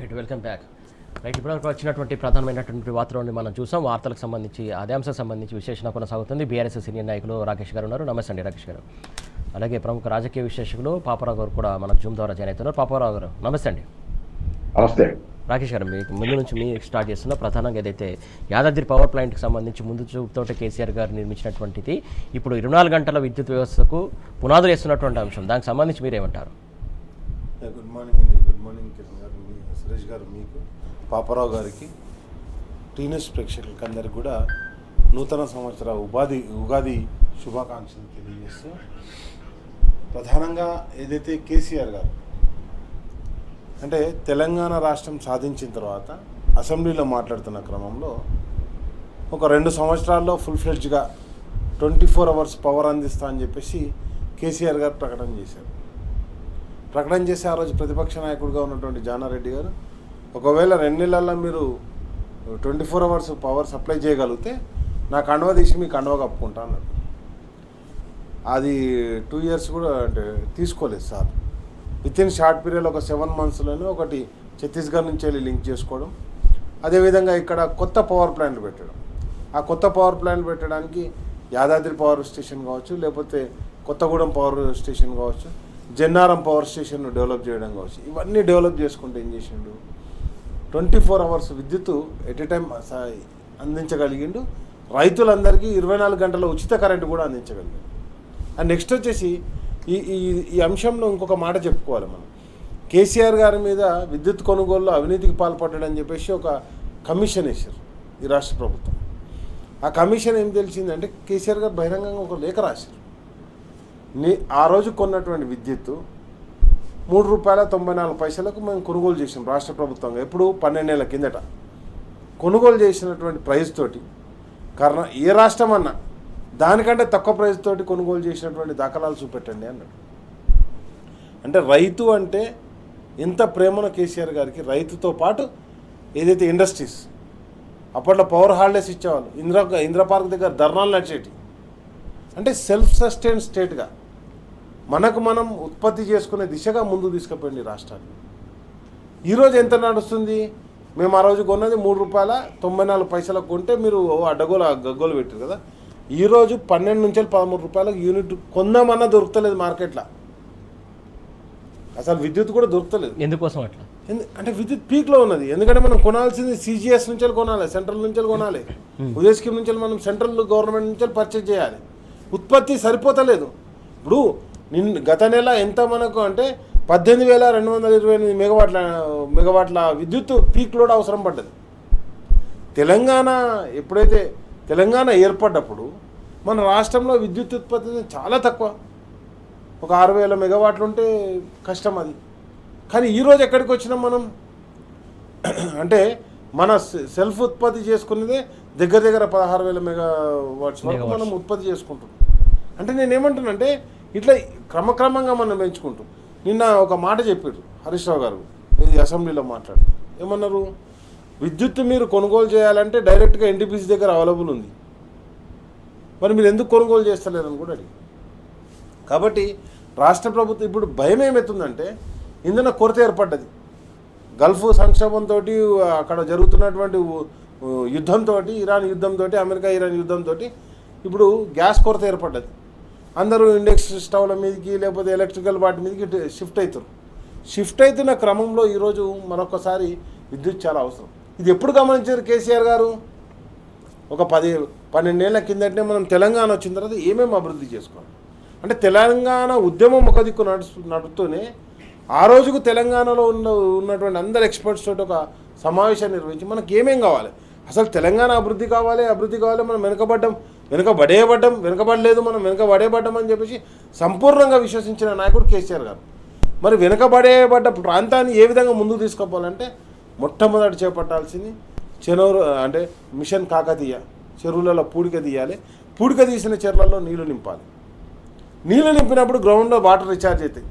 Right, welcome back. Right, ఇప్పటివరకు వచ్చినటువంటి ప్రధానమైనటువంటి వార్తలను మనం చూసాం. వార్తలకు సంబంధించి అదే అంశం సంబంధించి విశ్లేషణ కొనసాగుతుంది. బీఆర్ఎస్ సీనియర్ నాయకులు రాకేష్ గారు ఉన్నారు. నమస్తే అండి రాకేష్ గారు. అలాగే ప్రముఖ రాజకీయ విశ్లేషకులు పాపారావు గారు కూడా మనకు జూమ్ ద్వారా జాయిన్ అవుతున్నారు. పాపారావు గారు నమస్తే అండి. నమస్తే రాకేష్ గారు, మీకు ముందు నుంచి మీ స్టార్ట్ చేస్తున్న ప్రధానంగా ఏదైతే యాదాద్రి పవర్ ప్లాంట్కి సంబంధించి ముందు చూపుతోటే కేసీఆర్ గారు నిర్మించినటువంటిది ఇప్పుడు 24 గంటల విద్యుత్ వ్యవస్థకు పునాదులు వేస్తున్నటువంటి అంశం, దానికి సంబంధించి మీరేమంటారు? గుడ్ మార్నింగ్ అండి. గుడ్ మార్నింగ్ కిరణ్ గారు, సురేష్ గారు, మీకు, పాపారావు గారికి, టీన్యూస్ ప్రేక్షకులకి అందరికి కూడా నూతన సంవత్సర ఉగాది శుభాకాంక్షలు తెలియజేస్తూ, ప్రధానంగా ఏదైతే కేసీఆర్ గారు అంటే తెలంగాణ రాష్ట్రం సాధించిన తర్వాత అసెంబ్లీలో మాట్లాడుతున్న క్రమంలో ఒక 2 సంవత్సరాల్లో ఫుల్ ఫ్లెడ్జ్గా 24 అవర్స్ పవర్ అందిస్తా అని చెప్పేసి కేసీఆర్ గారు ప్రకటన చేశారు. ప్రకటన చేసి ఆ రోజు ప్రతిపక్ష నాయకుడిగా ఉన్నటువంటి జానారెడ్డి గారు, ఒకవేళ 2 నెలల్లో మీరు 24 అవర్స్ పవర్ సప్లై చేయగలిగితే నా కండువ తీసి మీ కండువ కప్పుకుంటా అన్నారు. అది 2 ఇయర్స్ కూడా అంటే తీసుకోలేదు సార్. వితిన్ షార్ట్ పీరియడ్ ఒక 7 మంత్స్లోనే ఒకటి ఛత్తీస్గఢ్ నుంచి వెళ్ళి లింక్ చేసుకోవడం, అదేవిధంగా ఇక్కడ కొత్త పవర్ ప్లాంట్ పెట్టడం. ఆ కొత్త పవర్ ప్లాంట్ పెట్టడానికి యాదాద్రి పవర్ స్టేషన్ కావచ్చు, లేకపోతే కొత్తగూడెం పవర్ స్టేషన్ కావచ్చు, జన్నారం పవర్ స్టేషన్ను డెవలప్ చేయడం కావచ్చు, ఇవన్నీ డెవలప్ చేసుకుంటే ఏం చేసిండు, 24 అవర్స్ విద్యుత్ ఎట్ ఏ టైం అందించగలిగిండు. రైతులందరికీ 24 గంటల ఉచిత కరెంటు కూడా అందించగలిగిండు. అండ్ నెక్స్ట్ వచ్చేసి ఈ అంశంలో ఇంకొక మాట చెప్పుకోవాలి మనం. కేసీఆర్ గారి మీద విద్యుత్ కొనుగోలులో అవినీతికి పాల్పడ్డాడని చెప్పేసి ఒక కమిషన్ వేశారు ఈ రాష్ట్ర ప్రభుత్వం. ఆ కమిషన్ ఏం తెలిసిందంటే, కేసీఆర్ గారు బహిరంగంగా ఒక లేఖ రాశారు. ఆ రోజు కొన్నటువంటి విద్యుత్తు ₹3.94 మేము కొనుగోలు చేసాం రాష్ట్ర ప్రభుత్వంగా. ఎప్పుడు 12 ఏళ్ల కిందట కొనుగోలు చేసినటువంటి ప్రైస్ తోటి ఏ రాష్ట్రం అన్నా దానికంటే తక్కువ ప్రైస్ తోటి కొనుగోలు చేసినటువంటి దాఖలాలు చూపెట్టండి అన్నాడు. అంటే రైతు అంటే ఎంత ప్రేమనో కేసీఆర్ గారికి. రైతుతో పాటు ఏదైతే ఇండస్ట్రీస్ అప్పట్లో పవర్ హాలిడేస్ ఇచ్చేవాళ్ళు, ఇందిరా పార్క్ దగ్గర ధర్నాలు నడిచేటి. అంటే సెల్ఫ్ సస్టైన్ స్టేట్గా మనకు మనం ఉత్పత్తి చేసుకునే దిశగా ముందు తీసుకుపోయింది రాష్ట్రాన్ని. ఈరోజు ఎంత నడుస్తుంది? మేము ఆ రోజు కొన్నది ₹3.94 కొంటే మీరు గగ్గోలు పెట్టారు కదా. ఈరోజు 12 నుంచి ₹13 యూనిట్ కొందామన్నా దొరుకుతలేదు మార్కెట్లో. అసలు విద్యుత్ కూడా దొరుకుతలేదు. ఎందుకోసం అట్లా? అంటే విద్యుత్ పీక్లో ఉన్నది. ఎందుకంటే మనం కొనాల్సింది సిజిఎస్ నుంచి కొనాలి, సెంట్రల్ నుంచి కొనాలి, ఉదయ స్కీమ్ నుంచి మనం సెంట్రల్ గవర్నమెంట్ నుంచి పర్చేజ్ చేయాలి. ఉత్పత్తి సరిపోతలేదు. ఇప్పుడు గత నెల ఎంత మనకు అంటే 18,228 మెగావాట్ల విద్యుత్ పీక్ లోడ్ అవసరం పడ్డది. ఎప్పుడైతే తెలంగాణ ఏర్పడ్డప్పుడు మన రాష్ట్రంలో విద్యుత్ ఉత్పత్తి చాలా తక్కువ, ఒక 6,000 మెగావాట్లు ఉంటే కష్టం అది. కానీ ఈరోజు ఎక్కడికి వచ్చినాం మనం అంటే మన సెల్ఫ్ ఉత్పత్తి చేసుకునేదే దగ్గర 16,000 మెగావాట్స్ వరకు మనం ఉత్పత్తి చేసుకుంటాం. అంటే నేనేమంటున్నానంటే ఇట్లా క్రమక్రమంగా మనం పెంచుకుంటాం. నిన్న ఒక మాట చెప్పారు హరీష్ రావు గారు ఇది అసెంబ్లీలో మాట్లాడుతూ. ఏమన్నారు? విద్యుత్ మీరు కొనుగోలు చేయాలంటే డైరెక్ట్గా ఎన్టీపీసీ దగ్గర అవైలబుల్ ఉంది, మరి మీరు ఎందుకు కొనుగోలు చేస్తలేరని కూడా అడిగి. కాబట్టి రాష్ట్ర ప్రభుత్వం ఇప్పుడు భయం ఏమవుతుందంటే ఇంధన కొరత ఏర్పడ్డది. గల్ఫ్ సంక్షోభంతో, అక్కడ జరుగుతున్నటువంటి యుద్ధంతో, ఇరాన్ యుద్ధంతో, అమెరికా ఇరాన్ యుద్ధంతో ఇప్పుడు గ్యాస్ కొరత ఏర్పడ్డది. అందరూ ఇండక్షన్ స్టవ్ల మీదకి లేకపోతే ఎలక్ట్రికల్ వాటి మీదకి షిఫ్ట్ అవుతున్న క్రమంలో ఈరోజు మరొకసారి విద్యుత్ చాలా అవసరం. ఇది ఎప్పుడు గమనించారు కేసీఆర్ గారు? ఒక 12 ఏళ్ల కిందటనే మనం తెలంగాణ వచ్చిన తర్వాత ఏమేమి అభివృద్ధి చేసుకోవాలి అంటే తెలంగాణ ఉద్యమం ఒక దిక్కు నడుస్తూనే ఆ రోజుకు తెలంగాణలో ఉన్నటువంటి అందరు ఎక్స్పర్ట్స్ తోటి ఒక సమావేశాన్ని నిర్వహించి మనకి ఏమేం కావాలి, అసలు తెలంగాణ అభివృద్ధి కావాలి, మనం వెనుకబడలేదు, మనం వెనుకబడేబడ్డం అని చెప్పేసి సంపూర్ణంగా విశ్వసించిన నాయకుడు కేసీఆర్ గారు. మరి వెనుకబడేబడ్డ ప్రాంతాన్ని ఏ విధంగా ముందుకు తీసుకుపోవాలంటే మొట్టమొదటి చేపట్టాల్సింది చెరువు అంటే మిషన్ కాకతీయ. చెరువులలో పూడిక తీయాలి, పూడిక తీసిన చెరువులలో నీళ్లు నింపాలి. నీళ్లు నింపినప్పుడు గ్రౌండ్లో వాటర్ రీఛార్జ్ అవుతాయి,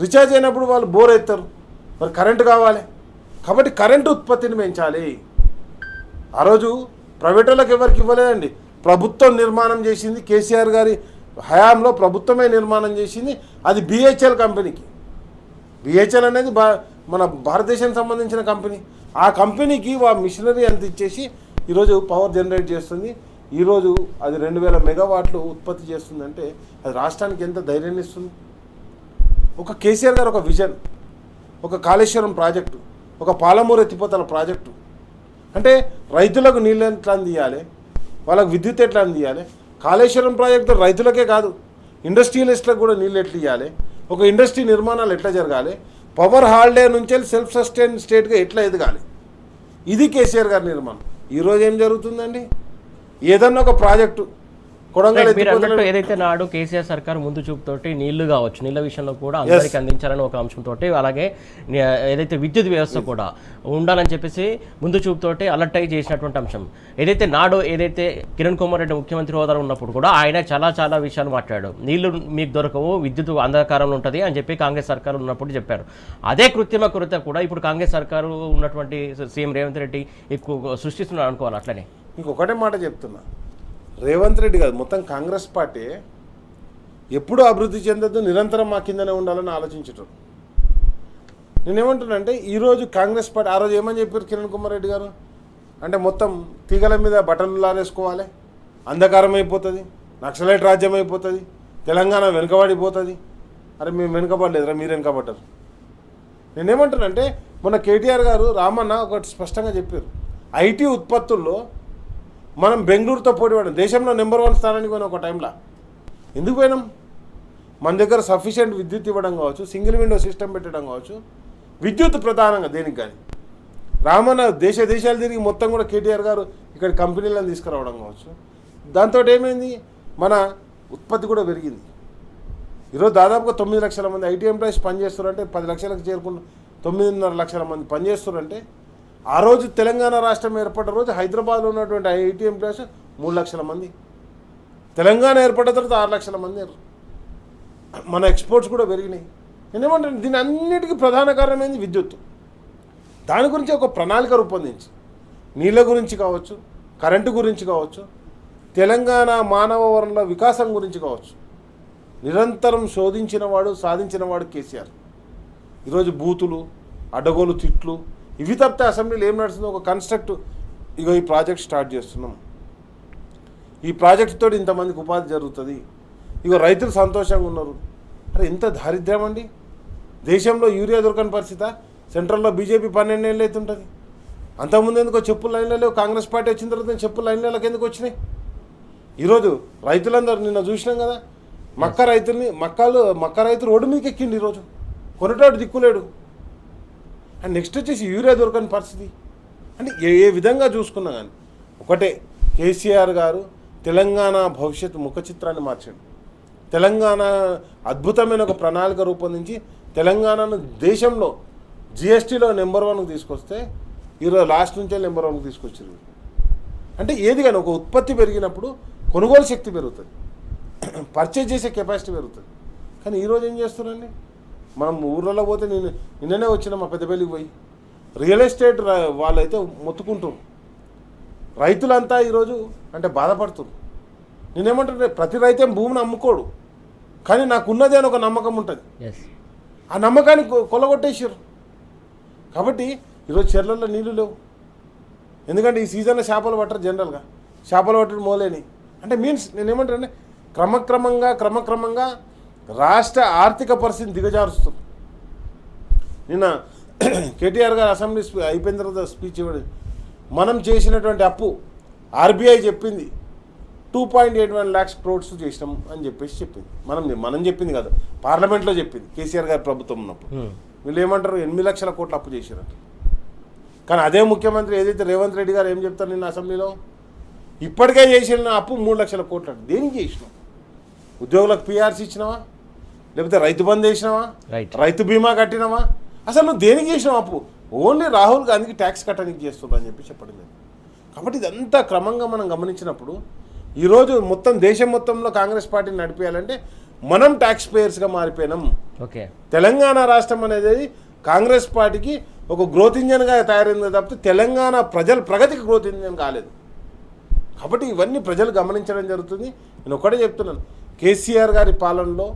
రీఛార్జ్ అయినప్పుడు వాళ్ళు బోర్ ఎత్తారు, మరి కరెంటు కావాలి. కాబట్టి కరెంటు ఉత్పత్తిని పెంచాలి. ఆ రోజు ప్రైవేట్ వాళ్ళకి ఎవరికి ఇవ్వలేదండి, ప్రభుత్వం నిర్మాణం చేసింది. కేసీఆర్ గారి హయాంలో ప్రభుత్వమే నిర్మాణం చేసింది. అది బిహెచ్ఎల్ కంపెనీకి. బిహెచ్ఎల్ అనేది మన భారతదేశానికి సంబంధించిన కంపెనీ. ఆ కంపెనీకి మిషనరీ అంత ఇచ్చేసి ఈరోజు పవర్ జనరేట్ చేస్తుంది. ఈరోజు అది 2000 మెగావాట్లు ఉత్పత్తి చేస్తుందంటే అది రాష్ట్రానికి ఎంత ధైర్యాన్ని ఇస్తుంది. ఒక కేసీఆర్ గారు ఒక విజన్, ఒక కాళేశ్వరం ప్రాజెక్టు, ఒక పాలమూరు ఎత్తిపోతల ప్రాజెక్టు, అంటే రైతులకు నీళ్ళు ఎట్లా అందియాలి, వాళ్ళకు విద్యుత్ ఎట్లా అందియాలి. కాళేశ్వరం ప్రాజెక్టు రైతులకే కాదు, ఇండస్ట్రియలిస్టులకు కూడా నీళ్ళు ఎట్లా ఇవ్వాలి, ఒక ఇండస్ట్రీ నిర్మాణాలు ఎట్లా జరగాలి, పవర్ హాలిడే నుంచి సెల్ఫ్ సస్టైన్ స్టేట్గా ఎట్లా ఎదగాలి. ఇది కేసీఆర్ గారి నిర్మాణం. ఈరోజు ఏం జరుగుతుందండి, ఏదన్నా ఒక ప్రాజెక్టు మీరు అన్నట్టు ఏదైతే నాడు కేసీఆర్ సర్కార్ ముందు చూపుతోటి నీళ్లు కావచ్చు, నీళ్ళ విషయంలో కూడా అందరికీ అందించాలని ఒక అంశంతో, అలాగే ఏదైతే విద్యుత్ వ్యవస్థ కూడా ఉండాలని చెప్పేసి ముందు చూపుతోటి అలర్ట్ అయ్యి చేసినటువంటి అంశం. ఏదైతే నాడు ఏదైతే కిరణ్ కుమార్ రెడ్డి ముఖ్యమంత్రి హోదాలో ఉన్నప్పుడు కూడా ఆయన చాలా విషయాలు మాట్లాడాడు. నీళ్లు మీకు దొరకవు, విద్యుత్ అంధకారంలో ఉంటుంది అని చెప్పి కాంగ్రెస్ సర్కారు ఉన్నప్పుడు చెప్పారు. అదే కృత్రిమ కూడా ఇప్పుడు కాంగ్రెస్ సర్కారు ఉన్నటువంటి సీఎం రేవంత్ రెడ్డి ఎక్కువ సృష్టిస్తున్నారు అనుకోవాలి. అట్లనే ఇంకొకటే మాట చెప్తున్నా, రేవంత్ రెడ్డి కాదు, మొత్తం కాంగ్రెస్ పార్టీ ఎప్పుడూ అభివృద్ధి చెందద్దు, నిరంతరం మా కిందనే ఉండాలని ఆలోచించటం. నేనేమంటున్నానంటే ఈరోజు కాంగ్రెస్ పార్టీ ఆ రోజు ఏమని చెప్పారు కిరణ్ కుమార్ రెడ్డి గారు అంటే మొత్తం తీగల మీద బట్టలు లారేసుకోవాలి, అంధకారం అయిపోతుంది, నక్సలైట్ రాజ్యం అయిపోతుంది, తెలంగాణ వెనుకబడిపోతుంది. అరే మేము వెనుకబడలేదురా, మీరు వెనుకబడ్డారు. నేనేమంటున్నానంటే మొన్న కేటీఆర్ గారు రామన్న ఒకటి స్పష్టంగా చెప్పారు, ఐటీ ఉత్పత్తుల్లో మనం బెంగళూరుతో పోటీ పడడం, దేశంలో నెంబర్ 1 స్థానానికి పోయినా ఒక టైంలో. ఎందుకు పోయినాం, మన దగ్గర సఫిషియెంట్ విద్యుత్ ఇవ్వడం కావచ్చు, సింగిల్ విండో సిస్టమ్ పెట్టడం కావచ్చు, విద్యుత్ ప్రధానంగా దేనికి కానీ రామన్న దేశాలు తిరిగి మొత్తం కూడా కేటీఆర్ గారు ఇక్కడ కంపెనీలను తీసుకురావడం కావచ్చు. దాంతో ఏమైంది, మన ఉత్పత్తి కూడా పెరిగింది. ఈరోజు దాదాపుగా 9 లక్షల మంది ఐటీ ఎంప్లాయీస్ పనిచేస్తున్నారంటే 10 లక్షలకు చేరుకున్న 9.5 లక్షల మంది పనిచేస్తున్నారంటే ఆ రోజు తెలంగాణ రాష్ట్రం ఏర్పడ్డ రోజు హైదరాబాద్లో ఉన్నటువంటి ఐటీ ఎంప్లాయీస్ 3 లక్షల మంది, తెలంగాణ ఏర్పడ్డ తర్వాత 6 లక్షల మంది. మన ఎక్స్పోర్ట్స్ కూడా పెరిగినాయి. నేనేమంటాను, దీని అన్నిటికీ ప్రధాన కారణం ఏంది, విద్యుత్. దాని గురించి ఒక ప్రణాళిక రూపొందించి నీళ్ళ గురించి కావచ్చు, కరెంటు గురించి కావచ్చు, తెలంగాణ మానవ వనరుల వికాసం గురించి కావచ్చు నిరంతరం శోధించినవాడు, సాధించినవాడు కేసీఆర్. ఈరోజు బూతులు, అడ్డగోలు తిట్లు ఇవి తప్పితే అసెంబ్లీలో ఏం నడుస్తుందో ఒక కన్స్ట్రక్ట్, ఇగో ఈ ప్రాజెక్ట్ స్టార్ట్ చేస్తున్నాం, ఈ ప్రాజెక్టుతో ఇంతమందికి ఉపాధి జరుగుతుంది, ఇగో రైతులు సంతోషంగా ఉన్నారు. అరే ఎంత దారిద్ర్యం అండి, దేశంలో యూరియా దొరకని పరిస్థితి, సెంట్రల్లో బీజేపీ 12 ఏళ్ళు అవుతుంటుంది. అంతకుముందు ఎందుకో చెప్పులు లైన్లో లేవు, కాంగ్రెస్ పార్టీ వచ్చిన తర్వాత చెప్పులు లైన్లకు ఎందుకు వచ్చినాయి. ఈరోజు రైతులందరూ నిన్న చూసినాం కదా, మక్క రైతు రోడ్డు మీదకి ఎక్కిండి, ఈరోజు కొనటాడు దిక్కులేడు. అండ్ నెక్స్ట్ వచ్చేసి యూరియా దొరకని పరిస్థితి. అంటే ఏ విధంగా చూసుకున్నా కానీ ఒకటే, కేసీఆర్ గారు తెలంగాణ భవిష్యత్తు ముఖ చిత్రాన్ని మార్చాడు. తెలంగాణ అద్భుతమైన ఒక ప్రణాళిక రూపొందించి తెలంగాణను దేశంలో జిఎస్టీలో నెంబర్ 1కు తీసుకొస్తే ఈరోజు లాస్ట్ నుంచే నెంబర్ 1కు తీసుకొచ్చారు. అంటే ఏది కానీ ఒక ఉత్పత్తి పెరిగినప్పుడు కొనుగోలు శక్తి పెరుగుతుంది, పర్చేజ్ చేసే కెపాసిటీ పెరుగుతుంది. కానీ ఈరోజు ఏం చేస్తున్నారండి, మనం ఊర్లలో పోతే నిన్ననే వచ్చిన మా పెద్దపల్లికి పోయి రియల్ ఎస్టేట్ వాళ్ళైతే మొత్తుకుంటారు, రైతులంతా ఈరోజు అంటే బాధపడుతున్నారు. నేనేమంటే ప్రతి రైతేం భూమిని అమ్ముకోడు, కానీ నాకున్నది అని ఒక నమ్మకం ఉంటుంది. ఆ నమ్మకాన్ని కొల్లగొట్టేసారు. కాబట్టి ఈరోజు చెర్లలో నీళ్ళు లేవు, ఎందుకంటే ఈ సీజన్లో చేపలు పట్టరు, జనరల్గా చేపలు పట్టడం మోలేని. అంటే మీన్స్ నేనేమంటానంటే క్రమక్రమంగా రాష్ట్ర ఆర్థిక పరిస్థితిని దిగజారుస్తుంది. నిన్న కేటీఆర్ గారు అసెంబ్లీ అయిపోయిన తర్వాత స్పీచ్ ఇవ్వడం, మనం చేసినటువంటి అప్పు ఆర్బీఐ చెప్పింది 2.81 lakhs crores చేసినాం అని చెప్పేసి చెప్పింది. మనం చెప్పింది కాదు, పార్లమెంట్లో చెప్పింది కేసీఆర్ గారి ప్రభుత్వం ఉన్నప్పుడు. వీళ్ళు ఏమంటారు, 8 లక్షల కోట్ల అప్పు చేశారంట. కానీ అదే ముఖ్యమంత్రి ఏదైతే రేవంత్ రెడ్డి గారు ఏం చెప్తారు నిన్న అసెంబ్లీలో, ఇప్పటికే చేసిన అప్పు 3 లక్షల కోట్లు అంట. దేనికి చేసినావు, ఉద్యోగులకు పీఆర్సీ ఇచ్చినావా, లేకపోతే రైతు బంద్ చేసినావా, రైతు బీమా కట్టినావా, అసలు నువ్వు దేనికి చేసినావు అప్పు? ఓన్లీ రాహుల్ గాంధీకి ట్యాక్స్ కట్టడానికి చేస్తున్నావు అని చెప్పి చెప్పడం లేదు. కాబట్టి ఇదంతా క్రమంగా మనం గమనించినప్పుడు ఈరోజు మొత్తం దేశం మొత్తంలో కాంగ్రెస్ పార్టీని నడిపేయాలంటే మనం ట్యాక్స్ పేయర్స్గా మారిపోయినాం. ఓకే, తెలంగాణ రాష్ట్రం అనేది కాంగ్రెస్ పార్టీకి ఒక గ్రోత్ ఇంజన్గా తయారైంది తప్పితే తెలంగాణ ప్రజల ప్రగతికి గ్రోత్ ఇంజన్ కాలేదు. కాబట్టి ఇవన్నీ ప్రజలు గమనించడం జరుగుతుంది. నేను ఒకటే చెప్తున్నాను, కేసీఆర్ గారి పాలనలో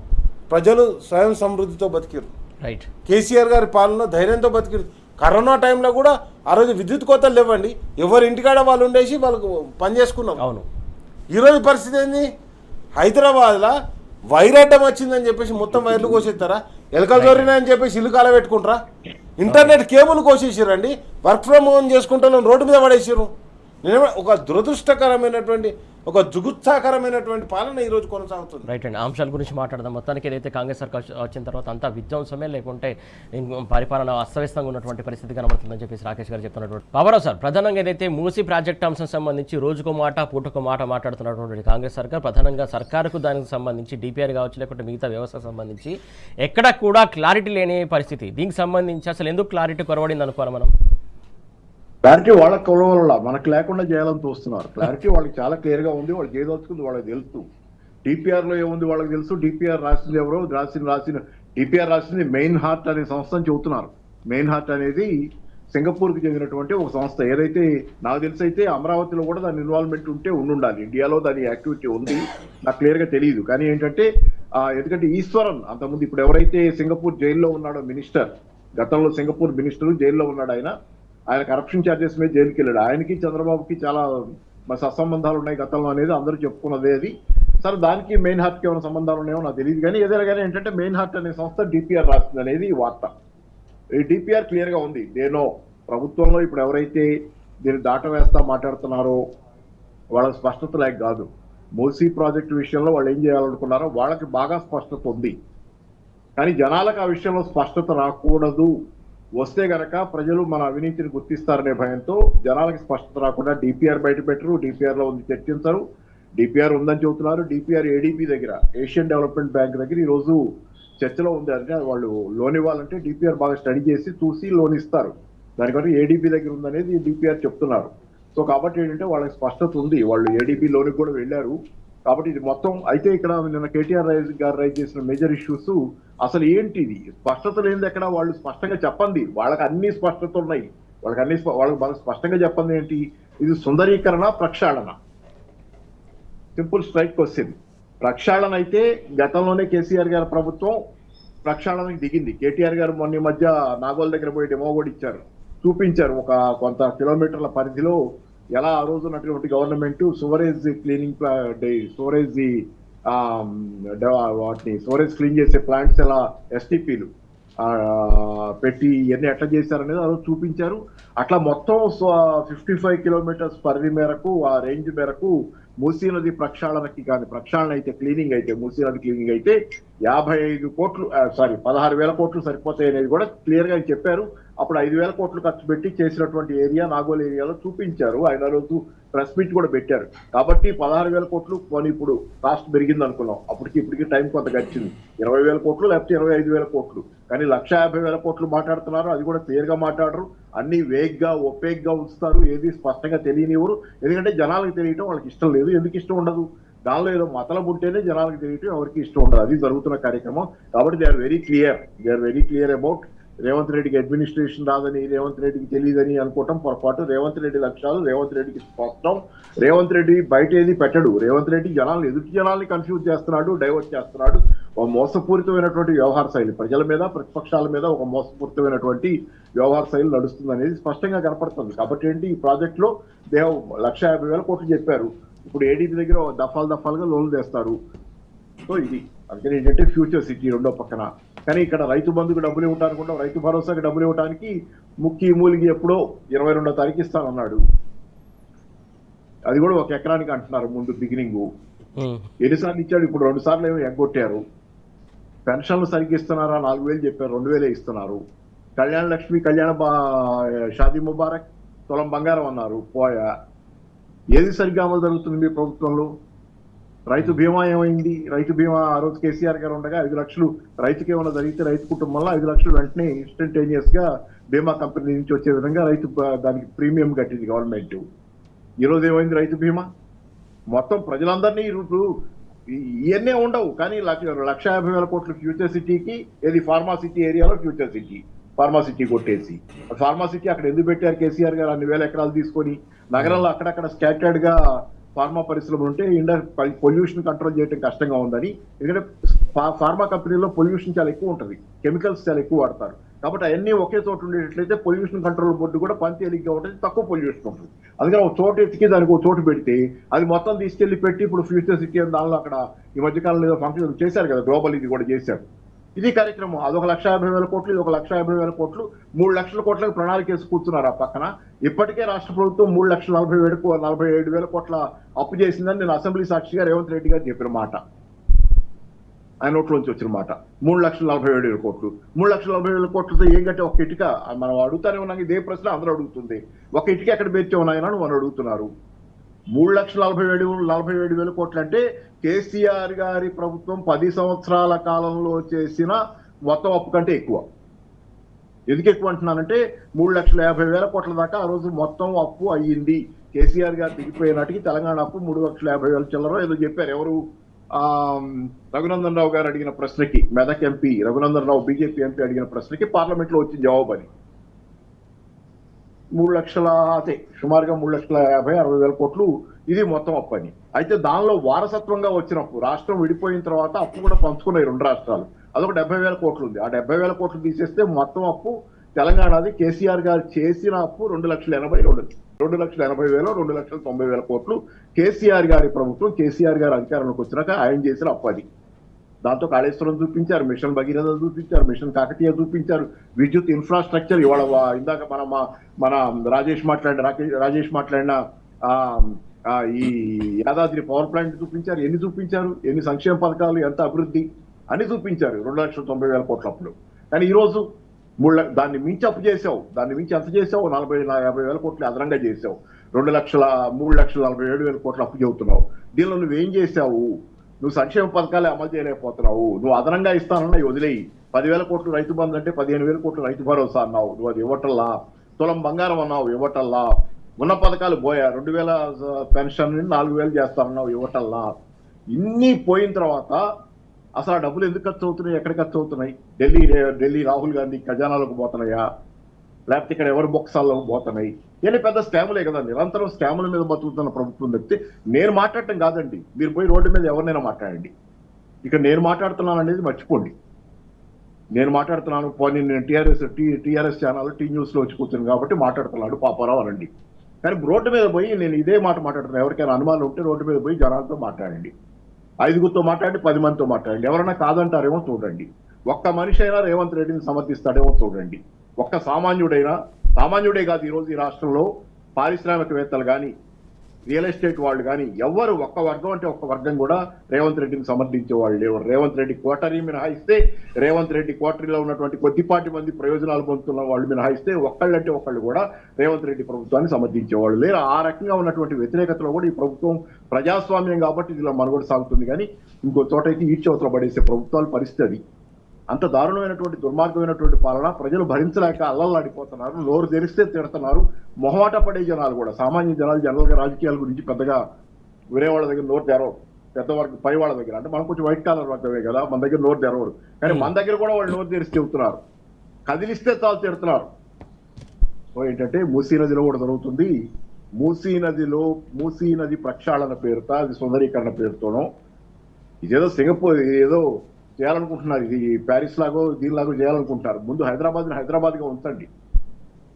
ప్రజలు స్వయం సమృద్ధితో బతికారు. రైట్. కేసీఆర్ గారి పాలన ధైర్యంతో బతికి కరోనా టైంలో కూడా ఆ రోజు విద్యుత్ కోతలు లేవండి, ఎవరి ఇంటికాడ వాళ్ళు ఉండేసి వాళ్ళకు పని చేసుకున్నాం. అవును. ఈరోజు పరిస్థితి ఏంది, హైదరాబాద్లో వైరడ్డం వచ్చిందని చెప్పేసి మొత్తం వైర్లు కోసేస్తారా, ఎలకలు దొరినాయని చెప్పేసి ఇల్లు కాల పెట్టుకుంటారా, ఇంటర్నెట్ కేబుల్ కోసేసారండి, వర్క్ ఫ్రమ్ హోమ్ చేసుకుంటాను రోడ్డు మీద పడేసారు. నేను ఒక దురదృష్టకరమైనటువంటి ఒక జుగుత్సాకరమైనటువంటి పాలన ఈరోజు కొనసాగుతుంది. రైట్ అండి. అంశాల గురించి మాట్లాడదాం. మొత్తానికి ఏదైతే కాంగ్రెస్ సర్కార్ వచ్చిన తర్వాత అంతా విధ్వంసమే, లేకుంటే పరిపాలన అస్తవ్యస్తంగా ఉన్నటువంటి పరిస్థితి కనబడుతుందని చెప్పేసి రాకేష్ గారు చెప్తున్నటువంటి బాబురావు సార్, ప్రధానంగా ఏదైతే మూసీ ప్రాజెక్ట్ అంశం సంబంధించి రోజుకో మాట పూటకో మాట మాట్లాడుతున్నటువంటి కాంగ్రెస్ సర్కార్, ప్రధానంగా సర్కారుకు దానికి సంబంధించి డిపిఆర్ కావచ్చు, లేకుంటే మిగతా వ్యవస్థకు సంబంధించి ఎక్కడ కూడా క్లారిటీ లేని పరిస్థితి. దీనికి సంబంధించి అసలు ఎందుకు క్లారిటీ కొరవడింది అనుకోవాలి మనం? క్లారిటీ వాళ్ళకి కొలవల మనకు లేకుండా చేయాలని చూస్తున్నారు. క్లారిటీ వాళ్ళకి చాలా క్లియర్గా ఉంది, వాళ్ళకి ఏది వస్తుంది వాళ్ళకి తెలుసు. డిపిఆర్లో ఏముంది వాళ్ళకి తెలుసు. డిపిఆర్ రాసింది ఎవరో, డిపిఆర్ రాసింది మెయిన్ హార్ట్ అనే సంస్థ అని చెబుతున్నారు. మెయిన్ హార్ట్ అనేది సింగపూర్కి చెందినటువంటి ఒక సంస్థ. ఏదైతే నాకు తెలిసి అయితే అమరావతిలో కూడా దాని ఇన్వాల్వ్మెంట్ ఉండాలి. ఇండియాలో దాని యాక్టివిటీ ఉంది, నాకు క్లియర్గా తెలియదు. కానీ ఏంటంటే ఎందుకంటే ఈశ్వరన్ అంతకుముందు ఇప్పుడు ఎవరైతే సింగపూర్ జైల్లో ఉన్నాడో మినిస్టర్, గతంలో సింగపూర్ మినిస్టర్ జైల్లో ఉన్నాడు, ఆయన కరప్షన్ ఛార్జెస్ మీద జైలుకి వెళ్ళాడు. ఆయనకి చంద్రబాబుకి చాలా సత్సంబంధాలు ఉన్నాయి గతంలో అనేది అందరూ చెప్పుకున్నదే. అది సరే, దానికి మెయిన్ హార్ట్కి ఏమైనా సంబంధాలు ఉన్నాయో నాకు తెలియదు. కానీ ఏదైనా కానీ ఏంటంటే మెయిన్ హార్ట్ అనే సంస్థ డిపిఆర్ రాస్తుంది అనేది ఈ వార్త. ఈ డిపిఆర్ క్లియర్గా ఉంది. నేను ప్రభుత్వంలో ఇప్పుడు ఎవరైతే దీన్ని దాటవేస్తా మాట్లాడుతున్నారో వాళ్ళకి స్పష్టత లేక కాదు. మూసీ ప్రాజెక్టు విషయంలో వాళ్ళు ఏం చేయాలనుకున్నారో వాళ్ళకి బాగా స్పష్టత ఉంది. కానీ జనాలకు ఆ విషయంలో స్పష్టత రాకూడదు. వస్తే గనక ప్రజలు మన అవినీతిని గుర్తిస్తారనే భయంతో జనాలకి స్పష్టత రాకుండా డిపిఆర్ బయట పెట్టరు, డిపిఆర్లో ఉంది చర్చించరు. డిపిఆర్ ఉందని చెబుతున్నారు. డిపిఆర్ ఏడీబీ దగ్గర, ఏషియన్ డెవలప్మెంట్ బ్యాంక్ దగ్గర ఈరోజు చర్చలో ఉంది. అంటే వాళ్ళు లోన్ ఇవ్వాలంటే డిపిఆర్ బాగా స్టడీ చేసి చూసి లోన్ ఇస్తారు. దానికంటే ఏడీబీ దగ్గర ఉందనేది డిపిఆర్ చెప్తున్నారు. సో కాబట్టి ఏంటంటే వాళ్ళకి స్పష్టత ఉంది, వాళ్ళు ఏడీబీ లోన్కి కూడా వెళ్ళారు. కాబట్టి ఇది మొత్తం అయితే ఇక్కడ నిన్న కేటీఆర్ గారు రైజ్ చేసిన మేజర్ ఇష్యూస్ అసలు ఏంటి, ఇది స్పష్టత లేనిది ఎక్కడ, వాళ్ళు స్పష్టంగా చెప్పండి. వాళ్ళకి అన్ని స్పష్టత ఉన్నాయి, వాళ్ళకి బాగా స్పష్టంగా చెప్పండి ఏంటి, ఇది సుందరీకరణ ప్రక్షాళన. Simple straight question. ప్రక్షాళన అయితే గతంలోనే కేసీఆర్ గారి ప్రభుత్వం ప్రక్షాళనకి దిగింది. కేటీఆర్ గారు మొన్న మధ్య నాగోల్ దగ్గర పోయి డెమో కూడా ఇచ్చారు, చూపించారు ఒక కొంత కిలోమీటర్ల పరిధిలో ఎలా ఆ రోజు ఉన్నటువంటి గవర్నమెంట్ సోవరేజ్ క్లీనింగ్ సోవరేజ్ క్లీన్ చేసే ప్లాంట్స్ ఎలా ఎస్టీపీలు పెట్టి ఇవన్నీ ఎట్లా చేశారనేది ఆ రోజు చూపించారు. అట్లా మొత్తం 55 కిలోమీటర్స్ పరిధి మేరకు, ఆ రేంజ్ మేరకు మూసీ నది ప్రక్షాళనకి కానీ, ప్రక్షాళన అయితే క్లీనింగ్ అయితే, మూసీ నది క్లీనింగ్ అయితే 16,000 కోట్లు సరిపోతాయి అనేది కూడా క్లియర్గా చెప్పారు. అప్పుడు 5,000 కోట్లు ఖర్చు పెట్టి చేసినటువంటి ఏరియా నాగోల్ ఏరియాలో చూపించారు. ఆయన రోజు ప్రెస్ మీట్ కూడా పెట్టారు. కాబట్టి 16,000 కోట్లు కొని ఇప్పుడు కాస్ట్ పెరిగింది అనుకున్నాం. ఇప్పటికి టైం కొంత గడిచింది. 20,000 కోట్లు లేకపోతే 25,000 కోట్లు, కానీ 150,000 కోట్లు మాట్లాడుతున్నారు. అది కూడా క్లియర్గా మాట్లాడరు, అన్ని ఒపేక్గా ఉంచుతారు, ఏది స్పష్టంగా తెలియనివ్వరు. ఎందుకంటే జనాలకు తెలియటం వాళ్ళకి ఇష్టం లేదు. ఎందుకు ఇష్టం ఉండదు, దానిలో ఏదో మతలం ఉంటేనే జనాలకు తెలియటం ఎవరికి ఇష్టం ఉండదు. అది జరుగుతున్న కార్యక్రమం. కాబట్టి they are very clear about Revanth రెడ్డికి అడ్మినిస్ట్రేషన్ రాదని, రేవంత్ రెడ్డికి తెలియదని అనుకోవటం పొరపాటు. రేవంత్ రెడ్డి లక్ష్యాలు రేవంత్ రెడ్డికి స్పష్టం. రేవంత్ రెడ్డి బయట ఏది పెట్టడు. రేవంత్ రెడ్డి ఎదుటి జనాల్ని కన్ఫ్యూజ్ చేస్తున్నాడు, డైవర్ట్ చేస్తున్నాడు. ఒక మోసపూరితమైనటువంటి వ్యవహార శైలి, ప్రజల మీద ప్రతిపక్షాల మీద ఒక మోసపూరితమైనటువంటి వ్యవహార శైలి నడుస్తుంది అనేది స్పష్టంగా కనపడుతుంది. కాబట్టి ఏంటి, ఈ ప్రాజెక్టులో 150,000 కోట్లు చెప్పారు. ఇప్పుడు ఏడీపీ దగ్గర దఫాలుగా లోన్లు తెస్తారు. సో ఇది అందుకని ఏంటంటే ఫ్యూచర్ సిటీ రెండో పక్కన. కానీ ఇక్కడ రైతు బంధుకు డబ్బులు ఇవ్వటానికి, రైతు భరోసాకి డబ్బులు ఇవ్వడానికి మూలిగి ఎప్పుడో 22వ తారీఖు ఇస్తానన్నాడు. అది కూడా 1 ఎకరానికి అంటున్నారు ముందు బిగినింగ్. ఎన్నిసార్లు ఇచ్చాడు, ఇప్పుడు 2 సార్లు ఏమో ఎగ్గొట్టారు. పెన్షన్లు సరిగ్గా ఇస్తున్నారా, 4,000 చెప్పారు, 2,000 ఇస్తున్నారు. కళ్యాణ లక్ష్మి, షాదీ ముబారక్, తులం బంగారం అన్నారు, పోయా. ఏది సరిగ్గా అమలు జరుగుతుంది మీ ప్రభుత్వంలో? రైతు బీమా ఏమైంది? రైతు బీమా ఆ రోజు కేసీఆర్ గారు ఉండగా 5 లక్షలు రైతుకి ఏమైనా జరిగితే రైతు కుటుంబంలో 5 లక్షలు వెంటనే ఇన్స్టంటేనియస్ గా బీమా కంపెనీ నుంచి వచ్చే విధంగా రైతు దానికి ప్రీమియం కట్టింది గవర్నమెంట్. ఈరోజు ఏమైంది రైతు బీమా? మొత్తం ప్రజలందరినీ ఇవన్నీ ఉండవు. కానీ 150,000 కోట్లు ఫ్యూచర్ సిటీకి, ఏది ఫార్మా సిటీ ఏరియాలో ఫ్యూచర్ సిటీ, ఫార్మా సిటీ కొట్టేసి. ఫార్మా సిటీ అక్కడ ఎందుకు పెట్టారు కేసీఆర్ గారు? అన్ని 1,000 ఎకరాలు తీసుకొని నగరంలో అక్కడక్కడ స్కాటర్డ్ గా ఫార్మా పరిశ్రమలు ఉంటే పొల్యూషన్ కంట్రోల్ చేయడం కష్టంగా ఉందని. ఎందుకంటే ఫార్మా కంపెనీలో పొల్యూషన్ చాలా ఎక్కువ ఉంటుంది, కెమికల్స్ చాలా ఎక్కువ వాడతారు. కాబట్టి అవన్నీ ఒకే చోట ఉండేటట్లయితే పొల్యూషన్ కంట్రోల్ బోర్డు కూడా పని తేలిగ్గా ఉంటుంది, తక్కువ పొల్యూషన్ ఉంటుంది. అందుకని ఒక చోట ఎత్తికి దానికి ఒక చోటు పెడితే అది మొత్తం తీసుకెళ్లి పెట్టి ఇప్పుడు ఫ్యూచర్ సిటీ అని దానిలో అక్కడ ఈ మధ్యకాలంలో ఏదో ఫంక్షన్ చేశారు కదా, గ్లోబల్ ఇది కూడా చేశారు. ఇది కార్యక్రమం, అదొక 1,50,000 కోట్లు, ఇది ఒక 1,50,000 కోట్లు, 3 లక్షల కోట్లకు ప్రణాళిక వేసి కూర్చున్నారు ఆ పక్కన. ఇప్పటికే రాష్ట్ర ప్రభుత్వం 3,47,000 కోట్ల అప్పు చేసిందని నేను అసెంబ్లీ సాక్షిగా రేవంత్ రెడ్డి గారు చెప్పిన మాట, ఆయన నోట్లోంచి వచ్చిన మాట. 3,47,000 కోట్లు, 3,47,000 కోట్లతో ఏం కట్టే ఒక ఇటుక మనం అడుగుతానే ఉన్నాం. ఇదే ప్రశ్న అందరూ అడుగుతుంది, ఒక ఇటుక ఎక్కడ బెర్చే ఉన్నాయని మనం అడుగుతున్నారు. 3,47,000 కోట్లు అంటే కేసీఆర్ గారి ప్రభుత్వం 10 సంవత్సరాల కాలంలో చేసిన మొత్తం అప్పు కంటే ఎక్కువ. ఎందుకు ఎక్కువ అంటున్నానంటే 3,50,000 కోట్ల దాకా ఆ రోజు మొత్తం అప్పు అయ్యింది. కేసీఆర్ గారు దిగిపోయినట్టుకి తెలంగాణ అప్పు 3,50,000 చిల్లరో ఏదో చెప్పారు. ఎవరు? రఘునందన్ రావు గారు అడిగిన ప్రశ్నకి, Medak MP Raghunandan Rao BJP MP అడిగిన ప్రశ్నకి పార్లమెంట్ లో వచ్చిన జవాబు అని. 3 లక్షల అదే సుమారుగా 3,50,000-60,000 కోట్లు ఇది మొత్తం అప్పు అని. అయితే దానిలో వారసత్వంగా వచ్చిన అప్పు, రాష్ట్రం విడిపోయిన తర్వాత అప్పు కూడా పంచుకున్నాయి 2 రాష్ట్రాలు, అదొక 70,000 కోట్లు ఉంది. ఆ 70,000 కోట్లు తీసేస్తే మొత్తం అప్పు తెలంగాణది కేసీఆర్ గారు చేసిన అప్పు 2,80,000, 2,90,000 కోట్లు కేసీఆర్ గారి ప్రభుత్వం, కేసీఆర్ గారి అధికారంలోకి వచ్చినాక ఆయన చేసిన అప్పు అది. దాంతో కాళేశ్వరం చూపించారు, మిషన్ భగీరథ చూపించారు, మిషన్ కాకతీయ చూపించారు, విద్యుత్ ఇన్ఫ్రాస్ట్రక్చర్ ఇవాళ ఇందాక మన రాజేష్ మాట్లాడిన ఈ యాదాద్రి పవర్ ప్లాంట్ చూపించారు. ఎన్ని చూపించారు, ఎన్ని సంక్షేమ పథకాలు, ఎంత అభివృద్ధి అని చూపించారు 2,90,000 కోట్ల అప్పులు. కానీ ఈరోజు దాన్ని మించి అప్పు చేసావు, దాన్ని మించి ఎంత చేసావు? 40,000-50,000 కోట్లు అదనంగా చేసావు. 3,40,000 కోట్లు అప్పు చెబుతున్నావు. దీనిలో నువ్వేం చేసావు? నువ్వు సంక్షేమ పథకాలే అమలు చేయలేకపోతున్నావు. నువ్వు అదనంగా ఇస్తానన్నా వదిలేయి. 10,000 కోట్లు రైతు బంధు అంటే 15,000 కోట్లు రైతు భరోసా అన్నావు, నువ్వు అది ఇవ్వటల్లా. తులం బంగారం అన్నావు, ఇవ్వటల్లా. ఉన్న పథకాలు పోయా, 2,000 పెన్షన్ 4,000 చేస్తానన్నావు, ఇవ్వటల్లా. ఇన్ని పోయిన తర్వాత అసలు ఆ డబ్బులు ఎందుకు ఖర్చు అవుతున్నాయి, ఎక్కడ ఖర్చు అవుతున్నాయి? ఢిల్లీ రాహుల్ గాంధీ ఖజానాలకు పోతున్నాయా, లేకపోతే ఇక్కడ ఎవరి బొక్సాల్లోకి పోతున్నాయి? ఇవన్నీ పెద్ద స్కాములే కదా. నిరంతరం స్కాముల మీద బతుకుతున్న ప్రభుత్వం తప్పితే నేను మాట్లాడటం కాదండి. మీరు పోయి రోడ్డు మీద ఎవరినైనా మాట్లాడండి. ఇక నేను మాట్లాడుతున్నాను అనేది మర్చిపోండి. నేను మాట్లాడుతున్నాను, పోనీ నేను టీఆర్ఎస్ ఛానల్ టీ న్యూస్లో వచ్చి కూర్చున్నాను కాబట్టి మాట్లాడుతున్నాడు పాపారావు అనండి. కానీ రోడ్డు మీద పోయి నేను ఇదే మాట మాట్లాడుతున్నాను. ఎవరికైనా అనుమానం ఉంటే రోడ్డు మీద పోయి జనాలతో మాట్లాడండి, 5గురితో మాట్లాడి 10 మందితో మాట్లాడండి. ఎవరైనా కాదంటారేమో చూడండి. ఒక్క మనిషి అయినా రేవంత్ రెడ్డిని సమర్థిస్తాడేమో చూడండి. ఒక్క సామాన్యుడే కాదు, ఈరోజు ఈ రాష్ట్రంలో పారిశ్రామికవేత్తలు కానీ, రియల్ ఎస్టేట్ వాళ్ళు కానీ ఎవరు ఒక్క వర్గం అంటే ఒక్క వర్గం కూడా రేవంత్ రెడ్డిని సమర్థించే వాళ్ళు లేవు. రేవంత్ రెడ్డి కోటరీ మినహాయిస్తే, రేవంత్ రెడ్డి కోటరీలో ఉన్నటువంటి కొద్దిపాటి మంది ప్రయోజనాలు పొందుతున్న వాళ్ళు మినహాయిస్తే ఒక్కళ్ళంటే ఒక్కళ్ళు కూడా రేవంత్ రెడ్డి ప్రభుత్వాన్ని సమర్థించేవాళ్ళు లేరు. ఆ రకంగా ఉన్నటువంటి వ్యతిరేకతలో కూడా ఈ ప్రభుత్వం ప్రజాస్వామ్యం కాబట్టి ఇలా మనుగడ సాగుతుంది. కానీ ఇంకో చోట అయితే ఈడ్చవతల పడేసే ప్రభుత్వాల పరిస్థితి. అంత దారుణమైనటువంటి దుర్మార్గమైనటువంటి పాలన ప్రజలు భరించలేక అల్లల్లాడిపోతున్నారు. నోరు తెరిస్తే తిడుతున్నారు. మొహమాట పడే జనాలు కూడా, సామాన్య జనాలు జనరల్గా రాజకీయాల గురించి పెద్దగా వేరే వాళ్ళ దగ్గర నోరు తెరవరు. పెద్ద వర్గం పై వాళ్ళ దగ్గర అంటే మనం కొంచెం వైట్ కాలర్ వర్గమే కదా, మన దగ్గర నోరు తెరవరు. కానీ మన దగ్గర కూడా వాళ్ళు నోరు తెరిచి చెబుతున్నారు, కదిలిస్తే చాలు తిడుతున్నారు. సో ఏంటంటే మూసీ నదిలో కూడా జరుగుతుంది. మూసీ నది ప్రక్షాళన పేరుతో, అది సుందరీకరణ పేరుతోనో ఇదేదో సింగపూర్ ఏదో చేయాలనుకుంటున్నారు. ఇది ప్యారిస్ లాగో దీనిలాగో చేయాలనుకుంటున్నారు. ముందు హైదరాబాద్గా ఉంచండి.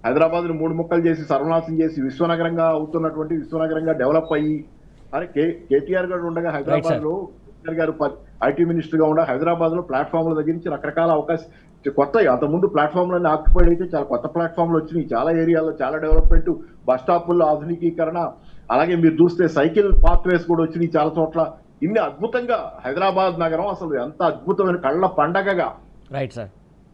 హైదరాబాద్ని 3 ముక్కలు చేసి సర్వనాశం చేసి విశ్వనగరంగా అవుతున్నటువంటి, విశ్వనగరంగా డెవలప్ అయ్యి, అరే కేటీఆర్ గారు ఉండగా హైదరాబాద్లో కేటీఆర్ గారు ఐటీ మినిస్టర్గా ఉండగా హైదరాబాద్లో ప్లాట్ఫామ్ల దగ్గర నుంచి రకరకాల అవకాశం కొత్త, అంతకుముందు ప్లాట్ఫామ్లన్నీ ఆక్యుపైడ్ అయితే చాలా కొత్త ప్లాట్ఫామ్లు వచ్చినాయి. చాలా ఏరియాలో చాలా డెవలప్మెంట్, బస్ స్టాపుల్లో ఆధునికీకరణ, అలాగే మీరు చూస్తే సైకిల్ పాత్వేస్ కూడా వచ్చినాయి చాలా చోట్ల. ఇన్ని అద్భుతంగా హైదరాబాద్ నగరం అసలు ఎంత అద్భుతమైన కళ్ళ పండగగా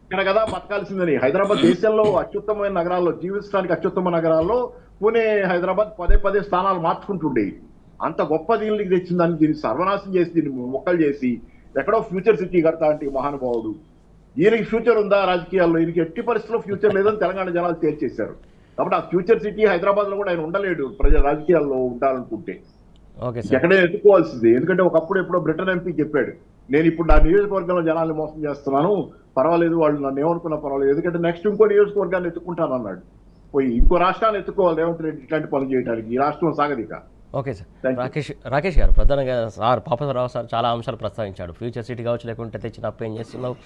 ఇక్కడ కదా బతకాల్సిందని. హైదరాబాద్ దేశంలో అత్యుత్తమైన నగరాల్లో, జీవించడానికి అత్యుత్తమ నగరాల్లో పూణే, హైదరాబాద్ పదే స్థానాలు మార్చుకుంటుండే. అంత గొప్ప దీనికి తెచ్చిందని దీన్ని సర్వనాశం చేసి, దీన్ని మొక్కలు చేసి ఎక్కడో ఫ్యూచర్ సిటీ కడతా అంటే మహానుభావుడు. ఈయనకి ఫ్యూచర్ ఉందా రాజకీయాల్లో? ఈయనకి ఎట్టి పరిస్థితుల్లో ఫ్యూచర్ లేదని తెలంగాణ జనాలు తేల్చేశారు. కాబట్టి ఆ ఫ్యూచర్ సిటీ హైదరాబాద్ లో కూడా ఆయన ఉండలేడు రాజకీయాల్లో ఉండాలనుకుంటే. ఎక్కడే ఎత్తుకోవాల్సింది. ఎందుకంటే ఒకప్పుడు ఎప్పుడో బ్రిటన్ ఎంపీ చెప్పాడు, నేను ఇప్పుడు నా నియోజకవర్గంలో జనాల్ని మోసం చేస్తున్నాను, పర్వాలేదు వాళ్ళు నన్ను ఏమనుకున్నా పర్వాలేదు, ఎందుకంటే నెక్స్ట్ ఇంకో నియోజకవర్గాన్ని ఎత్తుకుంటాను అన్నాడు. పోయి ఇంకో రాష్ట్రాన్ని ఎత్తుకోవాలి రేవంత్ రెడ్డి ఇట్లాంటి పనులు చేయడానికి. ఈ రాష్ట్రం సాగదిక. Okay sir. Thank you. Rakesh garu, ప్రధానంగా సార్ పాపరావు సార్ చాలా అంశాలు ప్రస్తావించాడు. ఫ్యూచర్ సిటీ కావచ్చు, లేకుంటే తెచ్చిన అప్పు ఏం చేస్తున్నావు,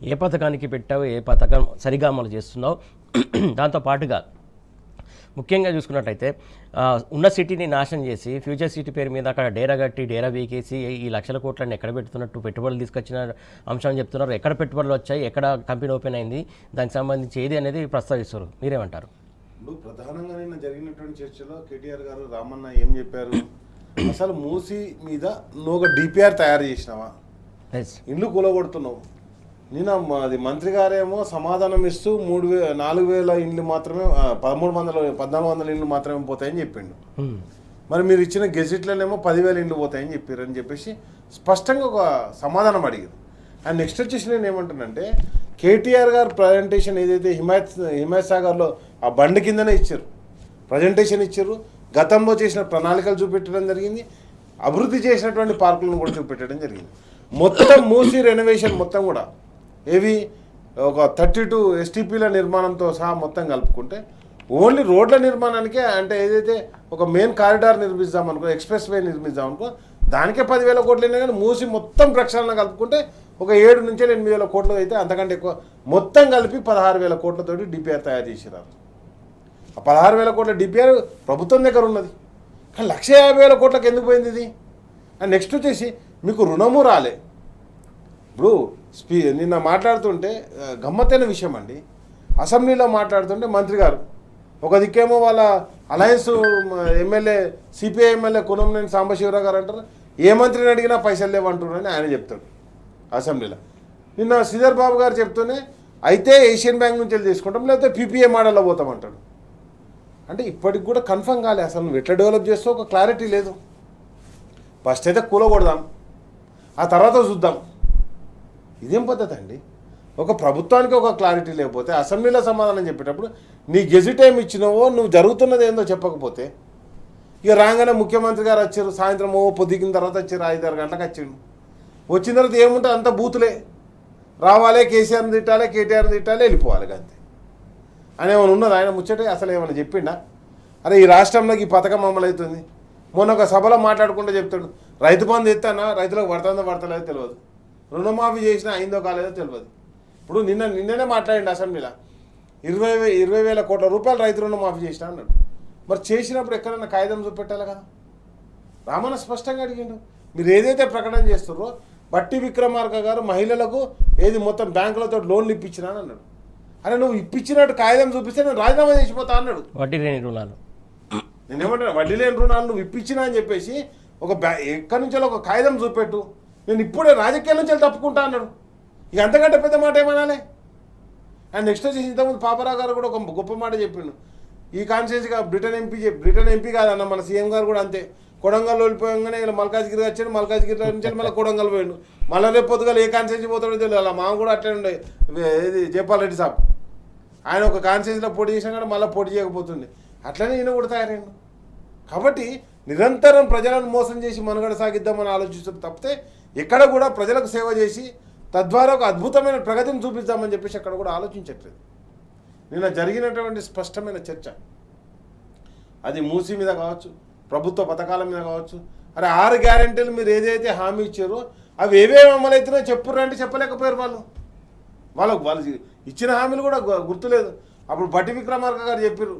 ఏ పథకానికి పెట్టావు, ఏ పథకం సరిగా అమలు చేస్తున్నావు, దాంతో పాటుగా ముఖ్యంగా చూసుకున్నట్టయితే ఉన్న సిటీని నాశనం చేసి ఫ్యూచర్ సిటీ పేరు మీద అక్కడ డేరా కట్టి డేరా వీకేసి ఈ లక్షల కోట్లను ఎక్కడ పెడుతున్నట్టు పెట్టుబడులు తీసుకొచ్చిన అంశం చెప్తున్నారు. ఎక్కడ పెట్టుబడులు వచ్చాయి, ఎక్కడ కంపెనీ ఓపెన్ అయింది, దానికి సంబంధించి ఏది అనేది ప్రస్తావిస్తారు. మీరేమంటారు? ఇప్పుడు ప్రధానంగా నిన్న జరిగినటువంటి చర్చలో కేటీఆర్ గారు రామన్న ఏం చెప్పారు, అసలు మూసి మీద నువ్వు ఒక డిపిఆర్ తయారు చేసినావా, ఇండ్లు కూలగొడుతున్నావు. నిన్న అది మంత్రి గారేమో సమాధానం ఇస్తూ 4,000 ఇండ్లు మాత్రమే 1,400 ఇండ్లు మాత్రమే పోతాయని చెప్పిండు. మరి మీరు ఇచ్చిన గెజిట్లనేమో 10,000 ఇండ్లు పోతాయని చెప్పారు అని చెప్పేసి స్పష్టంగా ఒక సమాధానం అడిగారు. అండ్ నెక్స్ట్ వచ్చేసి నేను ఏమంటానంటే, కేటీఆర్ గారు ప్రజెంటేషన్ ఏదైతే హిమాయత్ సాగర్లో ఆ బండి కిందనే ఇచ్చారు, ప్రజెంటేషన్ ఇచ్చారు. గతంలో చేసిన ప్రణాళికలు చూపెట్టడం జరిగింది, అభివృద్ధి చేసినటువంటి పార్కులను కూడా చూపెట్టడం జరిగింది. మొత్తం మూసి రెనోవేషన్ మొత్తం కూడా ఏవి ఒక 32 STPల నిర్మాణంతో సహా మొత్తం కలుపుకుంటే ఓన్లీ రోడ్ల నిర్మాణానికే, అంటే ఏదైతే ఒక మెయిన్ కారిడార్ నిర్మిద్దామనుకో, ఎక్స్ప్రెస్ వే నిర్మిద్దామనుకో, దానికే 10,000 కోట్లు అయినా కానీ మూసి మొత్తం ప్రక్షాళన కలుపుకుంటే ఒక 7 నుంచి 8,000 కోట్లు అయితే అంతకంటే ఎక్కువ మొత్తం కలిపి 16,000 కోట్లతోటి డిపిఆర్ తయారు చేసినారు. ఆ 16,000 కోట్ల డిపిఆర్ ప్రభుత్వం దగ్గర ఉన్నది, కానీ 1,50,000 కోట్లకు ఎందుకు పోయింది ఇది? అండ్ నెక్స్ట్ వచ్చేసి మీకు రుణము రాలే. ఇప్పుడు నిన్న మాట్లాడుతుంటే గమ్మత్తైన విషయం అండి, అసెంబ్లీలో మాట్లాడుతుంటే మంత్రి గారు ఒక దిక్కేమో వాళ్ళ alliance MLA CPI MLA Kunamneni Sambasiva Rao garu అంటారు, ఏ మంత్రిని అడిగినా పైసలు లేవంటున్నారని ఆయన చెప్తాడు అసెంబ్లీలో. నిన్న శ్రీధర్ బాబు గారు చెప్తూనే అయితే ఏషియన్ బ్యాంక్ నుంచి వెళ్ళి తీసుకుంటాం, లేకపోతే పీపీఏ మోడల్లో పోతామంటాడు. అంటే ఇప్పటికి కూడా కన్ఫర్మ్ కాలే, అసలు నువ్వు ఎట్లా డెవలప్ చేస్తావు ఒక క్లారిటీ లేదు. ఫస్ట్ అయితే కూలగొడదాం, ఆ తర్వాత చూద్దాం. ఇదేం పద్ధతి అండి? ఒక ప్రభుత్వానికి ఒక క్లారిటీ లేకపోతే అసెంబ్లీలో సమాధానం చెప్పేటప్పుడు నీ గెజిట్ ఏమి ఇచ్చినావో, నువ్వు జరుగుతున్నది ఏందో చెప్పకపోతే, ఇక రాగానే ముఖ్యమంత్రి గారు వచ్చారు, సాయంత్రం పొద్దుకిన తర్వాత వచ్చారు, 5-6 గంటలకు వచ్చిండు. వచ్చిన తర్వాత ఏముంటుంది, అంత బూతులే, రావాలి కేసీఆర్ని తిట్టాలి, కేటీఆర్ని తిట్టాలి, వెళ్ళిపోవాలి అంతే అని ఏమైనా ఉన్నది ఆయన ముచ్చటే? అసలు ఏమైనా చెప్పిండా? అరే ఈ రాష్ట్రంలోకి ఈ పథకం అమలు అవుతుంది. మొన్న ఒక సభలో మాట్లాడుకుంటూ చెప్తాడు, రైతు బంధు ఎత్తానా, రైతులకు పడతాలేదో తెలియదు, రుణమాఫీ చేసినా అయిందో కాలేదో తెలియదు. ఇప్పుడు నిన్ననే మాట్లాడండి అసెంబ్లీలో, 20,000 కోట్ల రూపాయలు రైతు రుణమాఫీ చేసినా అన్నాడు. మరి చేసినప్పుడు ఎక్కడైనా కాగితం చూపెట్టాలి కదా? రామన్న స్పష్టంగా అడిగిండు, మీరు ఏదైతే ప్రకటన చేస్తారో బట్టి విక్రమార్క గారు మహిళలకు ఏది మొత్తం బ్యాంకులతో లోన్లు ఇప్పించినా అని అన్నాడు. అరే నువ్వు ఇప్పించినట్టు కాగితం చూపిస్తే నేను రాజీనామా చేసిపోతా అన్నాడు. వడ్డీ లేని రుణాలు, నేనేమంటాను, వడ్డీ లేని రుణాలు నువ్వు ఇప్పించినా అని చెప్పేసి ఎక్కడి నుంచో ఒక కాగితం చూపెట్టు, నేను ఇప్పుడే రాజకీయాల నుంచి తప్పుకుంటా అన్నాడు. ఇక అంతకంటే పెద్ద మాట ఏమనాలి? అండ్ నెక్స్ట్ వచ్చేసి ఇంతకుముందు పాపరావు గారు కూడా ఒక గొప్ప మాట చెప్పిండు, ఈ కాన్స్టిట్యూన్సీగా బ్రిటన్ ఎంపీ కాదన్న మన సీఎం గారు కూడా అంతే, కొడంగల్ వెళ్ళిపోయాగానే ఇలా మల్కాజ్గిరి వచ్చాడు, మల్కాజ్గిరి నుంచి మళ్ళీ కొడంగల్ పోయాడు, మళ్ళీ రేపు పొద్దుగాల ఏ కాన్స్టిట్యూన్సీ పోతాడో తెలియదు. అలా మామ కూడా అట్లే ఉండే, ఇది జైపాల్ రెడ్డి సాబ్, ఆయన ఒక కాన్స్టిట్యూన్సీలో పోటీ చేసినా కానీ మళ్ళీ పోటీ చేయకపోతుండే, అట్లనే ఈయన కూడా తయారైండు. కాబట్టి నిరంతరం ప్రజలను మోసం చేసి మనుగడ సాగిద్దామని ఆలోచిస్తుంది తప్పితే ఎక్కడ కూడా ప్రజలకు సేవ చేసి తద్వారా ఒక అద్భుతమైన ప్రగతిని చూపిద్దామని చెప్పేసి అక్కడ కూడా ఆలోచించట్లేదు. నిన్న జరిగినటువంటి స్పష్టమైన చర్చ అది మూసీ మీద కావచ్చు, ప్రభుత్వ పథకాల మీద కావచ్చు. అరే 6 గ్యారెంటీలు మీరు ఏదైతే హామీ ఇచ్చారో అవి ఏవేవి అమలవుతున్నాయో చెప్పుర్రంటే చెప్పలేకపోయారు వాళ్ళు ఇచ్చిన హామీలు కూడా గుర్తులేదు. అప్పుడు బట్టి విక్రమార్క గారు చెప్పారు,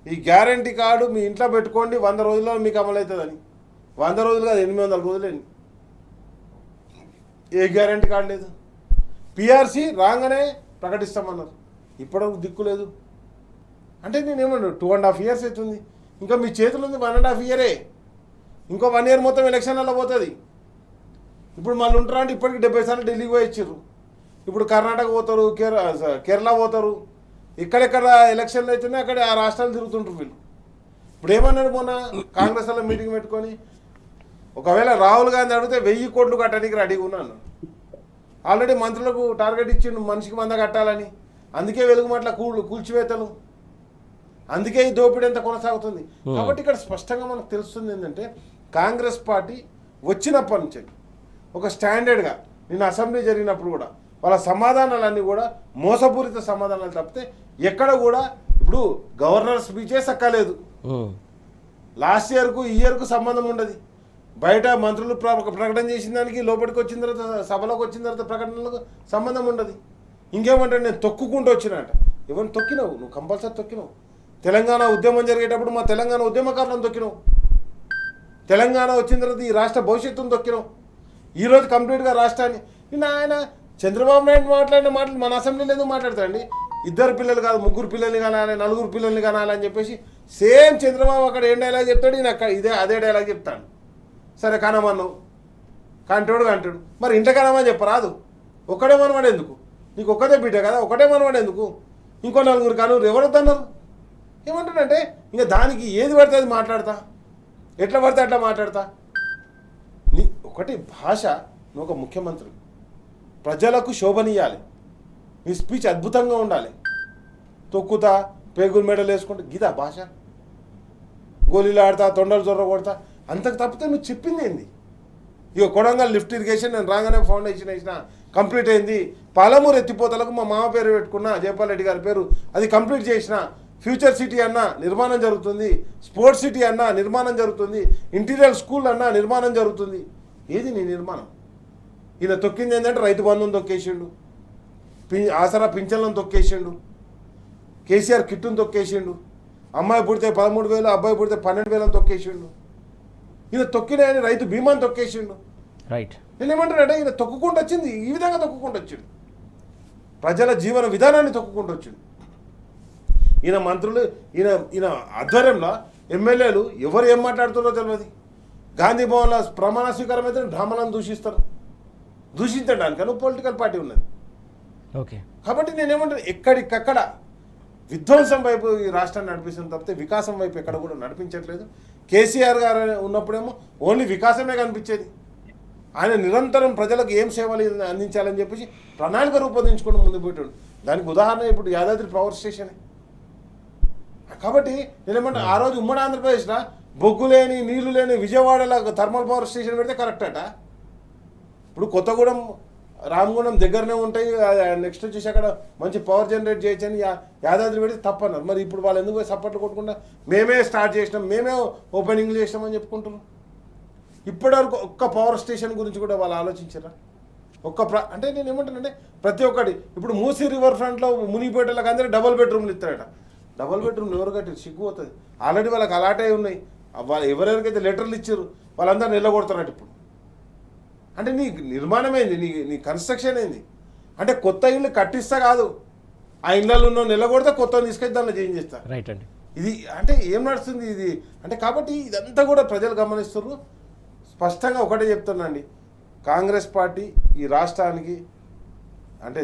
ఈ గ్యారెంటీ కార్డు మీ ఇంట్లో పెట్టుకోండి, 100 రోజుల్లో మీకు అమలవుతుందని. 100 రోజులు కాదు, 800 రోజులేండి, ఏ గ్యారెంటీ కార్డు లేదు. పిఆర్సీ రాగానే ప్రకటిస్తామన్నారు, ఇప్పటివరకు దిక్కు లేదు. అంటే నేనేమన్నా 2.5 years అవుతుంది, ఇంకా మీ చేతులు ఉంది 1.5 year. ఇంకో 1 year మొత్తం ఎలక్షన్లలో పోతుంది. ఇప్పుడు మళ్ళీ ఉంటారా అంటే ఇప్పటికి 70 సార్లు ఢిల్లీకి పోయి ఇచ్చారు. ఇప్పుడు కర్ణాటక పోతారు, కేరళ పోతారు, ఇక్కడెక్కడ ఎలక్షన్లు అవుతున్నాయి అక్కడ ఆ రాష్ట్రాలు తిరుగుతుంటారు వీళ్ళు. ఇప్పుడు ఏమన్నాడు మొన్న కాంగ్రెస్ వాళ్ళ మీటింగ్ పెట్టుకొని, ఒకవేళ రాహుల్ గాంధీ అడిగితే 1000 కోట్లు కట్టడానికి రెడీగా ఉన్నాను. ఆల్రెడీ మంత్రులకు టార్గెట్ ఇచ్చిండు మనిషికి 100 కట్టాలని. అందుకే వెలుగుమట్ల కూల్చివేతలు, అందుకే ఈ దోపిడీ ఎంత కొనసాగుతుంది. కాబట్టి ఇక్కడ స్పష్టంగా మనకు తెలుస్తుంది ఏంటంటే, కాంగ్రెస్ పార్టీ వచ్చినప్పటి నుంచి ఒక స్టాండర్డ్గా నిన్న అసెంబ్లీ జరిగినప్పుడు కూడా వాళ్ళ సమాధానాలన్నీ కూడా మోసపూరిత సమాధానాలు తప్పితే ఎక్కడ కూడా ఇప్పుడు గవర్నర్ స్పీచే సక్కలేదు, లాస్ట్ ఇయర్కు ఈ ఇయర్కు సంబంధం ఉండదు. బయట మంత్రులు ప్రకటన చేసిన దానికి లోపలికి వచ్చిన తర్వాత సభలోకి వచ్చిన తర్వాత ప్రకటనలకు సంబంధం ఉండదు. ఇంకేమంటే నేను తొక్కుకుంటూ వచ్చినట్ట. ఎవరిని తొక్కినావు? నువ్వు కంపల్సరీ తొక్కినావు. తెలంగాణ ఉద్యమం జరిగేటప్పుడు మా తెలంగాణ ఉద్యమకారులను తొక్కినావు. తెలంగాణ వచ్చిన తర్వాత ఈ రాష్ట్ర భవిష్యత్తును తొక్కినావు. ఈరోజు కంప్లీట్గా రాష్ట్రాన్ని ఆయన చంద్రబాబు నాయుడు మాట్లాడిన మాటలు మన అసెంబ్లీలో ఎందుకు మాట్లాడతాడండి? 2 పిల్లలు కాదు 3 పిల్లల్ని కనాలి, 4 పిల్లల్ని కనాలి అని చెప్పేసి సేమ్ చంద్రబాబు అక్కడ ఏం డైలాగ్ చెప్తాడు, ఈయన అక్కడ అదే డైలాగ్ చెప్తాడు. సరే కనమన్నావు, కంటాడు. మరి ఇంట కనమని చెప్పరాదు. ఒక్కడే మనవాడు ఎందుకు? నీకు ఒక్కదే బిడ్డ కదా, ఒకటే మనవాడు ఎందుకు? ఇంకో 4 కనురు ఎవరొద్దన్నారు? ఏమంటాడంటే ఇంకా దానికి ఏది పడితే అది మాట్లాడతా, ఎట్లా పడితే అట్లా మాట్లాడతా. నీ ఒకటి భాష, నువ్వు ఒక ముఖ్యమంత్రి, ప్రజలకు శోభనీయాలి, నీ స్పీచ్ అద్భుతంగా ఉండాలి. తొక్కుతా పేగులు మెడలు వేసుకుంటా గీదా భాష? గోళీలు ఆడతా, తొండలు జొర్ర కొడతా, అంతకు తప్పితే నువ్వు చెప్పింది ఏంది? ఇక కొడంగల్ లిఫ్ట్ ఇరిగేషన్ నేను రాగానే ఫౌండేషన్ వేసిన, కంప్లీట్ అయింది. పాలమూరు ఎత్తిపోతలకు మా మామ పేరు పెట్టుకున్నా, జయపాల్ రెడ్డి గారి పేరు, అది కంప్లీట్ చేసిన. ఫ్యూచర్ సిటీ అన్నా నిర్మాణం జరుగుతుంది, స్పోర్ట్స్ సిటీ అన్నా నిర్మాణం జరుగుతుంది, ఇంటీరియర్ స్కూల్ అన్నా నిర్మాణం జరుగుతుంది. ఏది నీ నిర్మాణం? ఈయన తొక్కింది ఏంటంటే రైతు బంధుని తొక్కేసిండు, ఆసరా పింఛన్లను తొక్కేసిండు, కేసీఆర్ కిట్టును తొక్కేసిండు, అమ్మాయి పుడితే 13,000, అబ్బాయి పుడితే 12,000 తొక్కేసిండు. ఈయన తొక్కిన రైతు బీమాని తొక్కేసిండు. రైట్. నేను ఏమంటానంటే ఈయన తొక్కుకుంటూ వచ్చింది, ఈ విధంగా తొక్కుకుంటూ వచ్చిండు, ప్రజల జీవన విధానాన్ని తొక్కుకుంటూ వచ్చిండు. ఈయన మంత్రులు, ఈయన ఆధ్వర్యంలో ఎమ్మెల్యేలు ఎవరు ఏం మాట్లాడుతున్నారో తెలియదు. గాంధీ భవన్లో ప్రమాణ స్వీకారం అయితే డ్రామాలను దూషిస్తారు. దూషించడానికి పొలిటికల్ పార్టీ ఉన్నది. ఓకే. కాబట్టి నేనేమంటాను, ఎక్కడికక్కడ విధ్వంసం వైపు ఈ రాష్ట్రాన్ని నడిపిస్తుంది తప్పితే వికాసం వైపు ఎక్కడ కూడా నడిపించట్లేదు. కేసీఆర్ గారు ఉన్నప్పుడేమో ఓన్లీ వికాసమే కనిపించేది. ఆయన నిరంతరం ప్రజలకు ఏం సేవలు అందించాలని చెప్పేసి ప్రణాళిక రూపొందించుకుంటూ ముందు పోయాడు. దానికి ఉదాహరణ ఇప్పుడు యాదాద్రి పవర్ స్టేషన్. కాబట్టి నేనేమంటే ఆ రోజు ఉమ్మడి ఆంధ్రప్రదేశ్లో బొగ్గు లేని నీళ్లు లేని విజయవాడలో థర్మల్ పవర్ స్టేషన్ పెడితే కరెక్ట్ అట. ఇప్పుడు కొత్తగూడెం రామగుండం దగ్గరనే ఉంటాయి, నెక్స్ట్ వచ్చేసి అక్కడ మంచి పవర్ జనరేట్ చేయొచ్చని యాదాద్రి పెడితే తప్పన్నారు. మరి ఇప్పుడు వాళ్ళు ఎందుకు సపోర్ట్లు కొట్టుకుంటా మేమే స్టార్ట్ చేసినాం, మేమే ఓపెనింగ్లు చేసినామని చెప్పుకుంటున్నాం. ఇప్పటివరకు ఒక్క పవర్ స్టేషన్ గురించి కూడా వాళ్ళు ఆలోచించారా? అంటే నేను ఏమంటానంటే ప్రతి ఒక్కటి ఇప్పుడు మూసీ రివర్ ఫ్రంట్లో మునిగిపోయేటలకు అందరూ డబుల్ బెడ్రూమ్లు ఇస్తారట. డబుల్ బెడ్రూమ్లు ఎవరు కట్టారు? సిగ్గుపోతుంది. ఆల్రెడీ వాళ్ళకి అలాటే ఉన్నాయి. వాళ్ళు ఎవరెవరికైతే లెటర్లు ఇచ్చారు వాళ్ళందరూ నిలగొడతారట ఇప్పుడు. అంటే నీ నిర్మాణం ఏంది? నీ కన్స్ట్రక్షన్ ఏంది? అంటే కొత్త ఇల్లు కట్టిస్తా కాదు, ఆ ఇళ్ళలో ఉన్న నిలగొడితే కొత్త తీసుకొచ్చి దానిలో చేంజ్ చేస్తా. రైట్ అండి. ఇది అంటే ఏం నడుస్తుంది ఇది? అంటే కాబట్టి ఇదంతా కూడా ప్రజలు గమనిస్తున్నారు. స్పష్టంగా ఒకటే చెప్తున్నాండి, కాంగ్రెస్ పార్టీ ఈ రాష్ట్రానికి అంటే